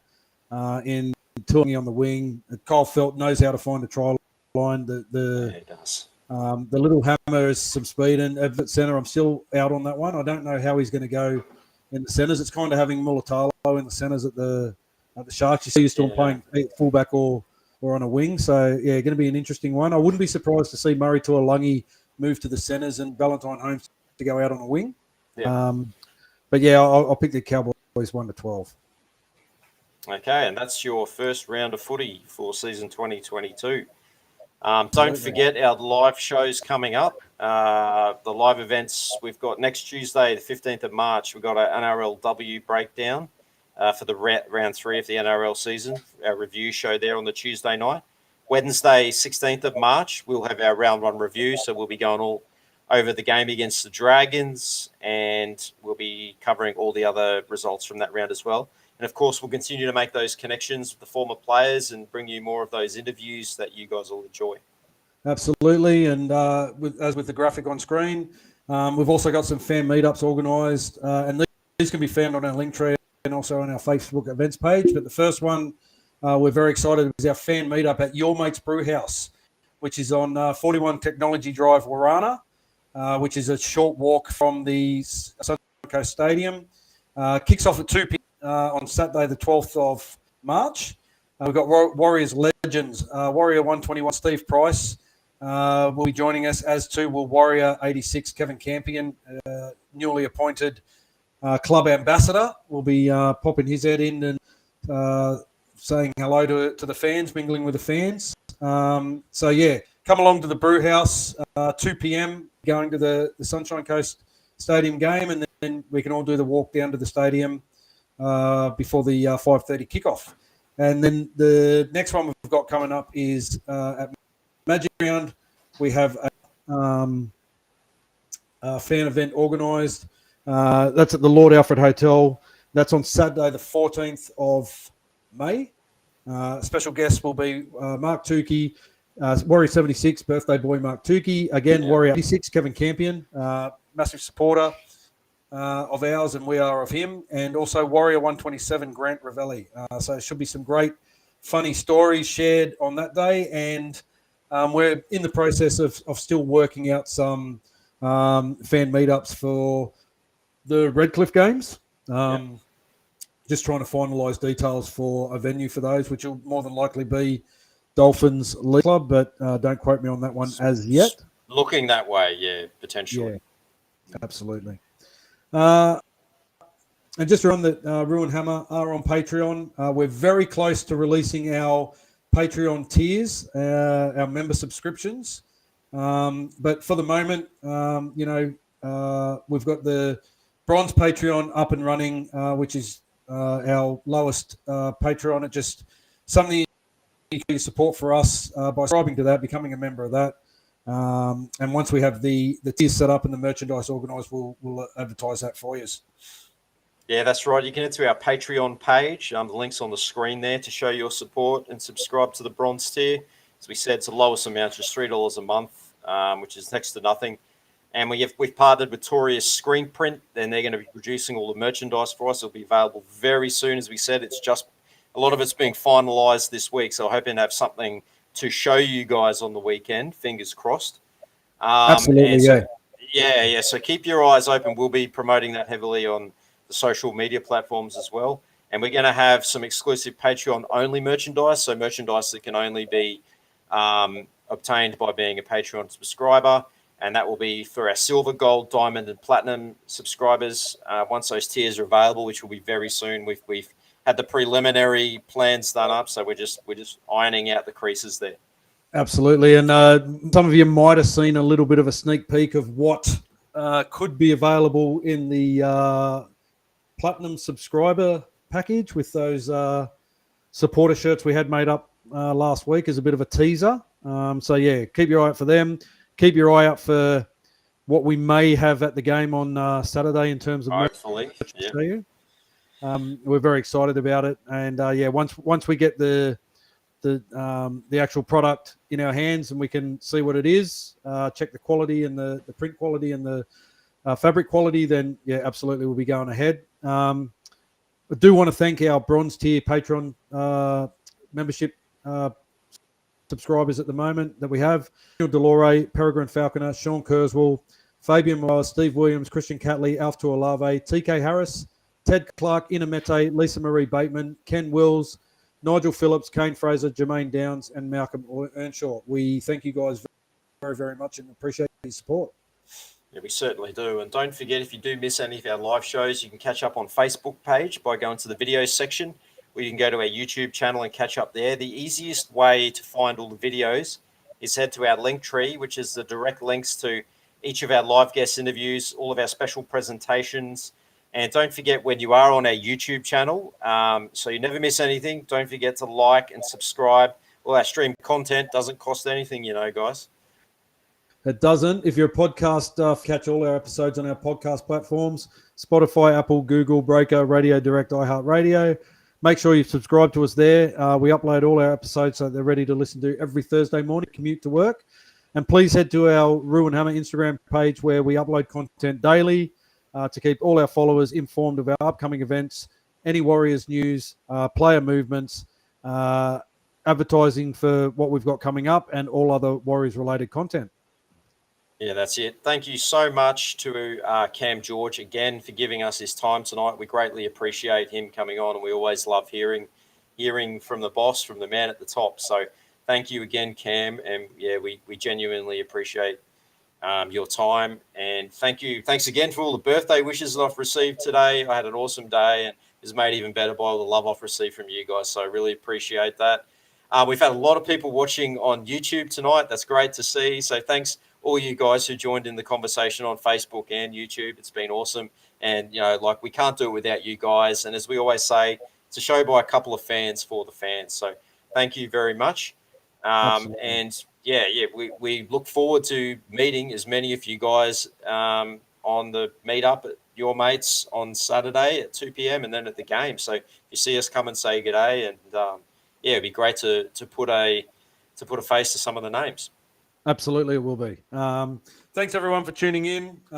in Tuangi on the wing. Kyle Felt knows how to find a try line.
Yeah, he does.
The little Hammer has some speed, and at centre, I'm still out on that one. I don't know how he's going to go in the centres. It's kind of having Mulatalo in the centres at the Sharks. You see, he's still playing fullback or on a wing. So yeah, going to be an interesting one. I wouldn't be surprised to see Murray Tuolungi move to the centres and Valentine Holmes to go out on a wing. Yeah. But yeah, I'll pick the Cowboys 1-12.
Okay, and that's your first round of footy for season 2022. Don't forget our live shows coming up. The live events we've got next Tuesday, the 15th of March, we've got an NRLW breakdown for the round 3 of the NRL season, our review show there on the Tuesday night. Wednesday, 16th of March, we'll have our round 1 review, so we'll be going all over the game against the Dragons, and we'll be covering all the other results from that round as well. And, of course, we'll continue to make those connections with the former players and bring you more of those interviews that you guys will enjoy.
Absolutely. And as with the graphic on screen, we've also got some fan meetups organised. And these can be found on our Linktree and also on our Facebook events page. But the first one we're very excited is our fan meetup at Your Mate's Brewhouse, which is on 41 Technology Drive, Warana, which is a short walk from the Sunshine Coast Stadium. Kicks off at 2 p.m. On Saturday, the 12th of March. We've got Warriors legends. Warrior 121, Steve Price, will be joining us, as too will Warrior 86, Kevin Campion, newly appointed club ambassador. Will be popping his head in and saying hello to the fans, mingling with the fans. So, yeah, come along to the brew house, 2 p.m, going to the Sunshine Coast Stadium game, and then we can all do the walk down to the stadium before the 5:30 kickoff. And then the next one we've got coming up is at Magic Round. We have a fan event organised. That's at the Lord Alfred Hotel. That's on Saturday, the 14th of May. Special guests will be Mark Tukey, Warrior 76, birthday boy Mark Tukey. Again, Warrior 86, Kevin Campion, massive supporter of ours, and we are of him. And also Warrior 127, Grant Ravelli. So it should be some great, funny stories shared on that day. And We're in the process of still working out some fan meetups for the Redcliffe games. Just trying to finalise details for a venue for those, which will more than likely be Dolphins League Club, but don't quote me on that one as yet.
Looking that way, yeah, potentially.
Yeah, absolutely. And just around that, Roo and Hammer are on Patreon. We're very close to releasing our Patreon tiers, our member subscriptions. But for the moment, we've got the Bronze Patreon up and running, which is our lowest Patreon. It's just something you can support for us by subscribing to that, becoming a member of that. And once we have the tiers set up and the merchandise organised, we'll advertise that for you.
Yeah, that's right. You can head to our Patreon page. The link's on the screen there to show your support and subscribe to the bronze tier. As we said, it's the lowest amount, just $3 a month, which is next to nothing. And we've partnered with Torius Screen Print, and they're going to be producing all the merchandise for us. It'll be available very soon. As we said, it's just a lot of it's being finalised this week, so I hope to have something to show you guys on the weekend. Fingers crossed.
Absolutely,
yeah. So keep your eyes open. We'll be promoting that heavily on the social media platforms as well. And we're going to have some exclusive Patreon-only merchandise, so merchandise that can only be obtained by being a Patreon subscriber. And that will be for our silver, gold, diamond, and platinum subscribers. Once those tiers are available, which will be very soon, we've had the preliminary plans done up, so we're just ironing out the creases there.
Absolutely, and some of you might have seen a little bit of a sneak peek of what could be available in the platinum subscriber package with those supporter shirts we had made up last week as a bit of a teaser. So yeah, keep your eye out for them. Keep your eye out for what we may have at the game on Saturday in terms of
hopefully. Yeah.
We're very excited about it, and once we get the actual product in our hands and we can see what it is, check the quality and the print quality and the fabric quality, then yeah, absolutely we'll be going ahead. I do want to thank our bronze tier Patreon membership subscribers at the moment that we have: Neil Delore, Peregrine Falconer, Sean Kurzweil, Fabian Morales, Steve Williams, Christian Catley, Alf Tuolave, TK Harris, Ted Clark, Inamete, Lisa Marie Bateman, Ken Wills, Nigel Phillips, Kane Fraser, Jermaine Downs, and Malcolm Earnshaw. We thank you guys very, very much and appreciate your support.
Yeah, we certainly do. And don't forget, if you do miss any of our live shows, you can catch up on Facebook page by going to the videos section, or you can go to our YouTube channel and catch up there. The easiest way to find all the videos is head to our link tree, which is the direct links to each of our live guest interviews, all of our special presentations. And don't forget, when you are on our YouTube channel, so you never miss anything, don't forget to like and subscribe. All our stream content doesn't cost anything, guys.
It doesn't. If you're a podcast, catch all our episodes on our podcast platforms: Spotify, Apple, Google, Breaker, Radio Direct, iHeartRadio. Make sure you subscribe to us there. We upload all our episodes so they're ready to listen to every Thursday morning, commute to work. And please head to our Roo and Hammer Instagram page where we upload content daily to keep all our followers informed of our upcoming events, any Warriors news, player movements, advertising for what we've got coming up, and all other Warriors-related content.
Yeah, that's it. Thank you so much to Cam George again for giving us his time tonight. We greatly appreciate him coming on, and we always love hearing from the boss, from the man at the top. So thank you again, Cam, and yeah, we genuinely appreciate your time. And thanks again for all the birthday wishes that I've received today. I had an awesome day, and it was made even better by all the love I've received from you guys. So I really appreciate that. We've had a lot of people watching on YouTube tonight. That's great to see. So thanks all you guys who joined in the conversation on Facebook and YouTube. It's been awesome. And, we can't do it without you guys. And as we always say, it's a show by a couple of fans for the fans. So thank you very much. And we look forward to meeting as many of you guys on the meetup at your mates on Saturday at 2 p.m. and then at the game. So if you see us, come and say good day. And it'd be great to put a face to some of the names.
Absolutely, it will be. Thanks everyone for tuning in. We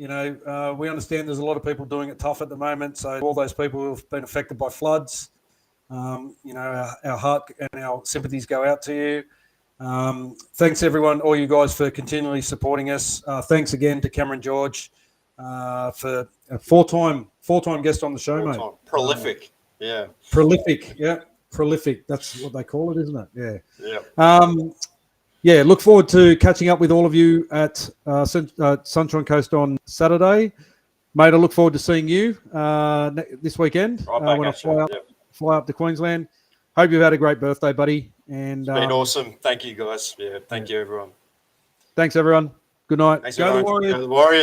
understand there's a lot of people doing it tough at the moment. So all those people who have been affected by floods, our heart and our sympathies go out to you. Thanks, everyone, all you guys, for continually supporting us. Thanks again to Cameron George for a four-time guest on the show, mate.
Prolific. Yeah.
Prolific. Yeah. Prolific. That's what they call it, isn't it? Yeah.
Yeah.
Yeah, look forward to catching up with all of you at Sunshine Coast on Saturday. Mate, I look forward to seeing you this weekend when I fly up to Queensland. Hope you've had a great birthday, buddy. And
It's been awesome. Thank you, guys. Yeah, thank you, everyone.
Thanks, everyone. Good night.
Thanks,
Go the
everyone.
Warriors.
Go the Warriors.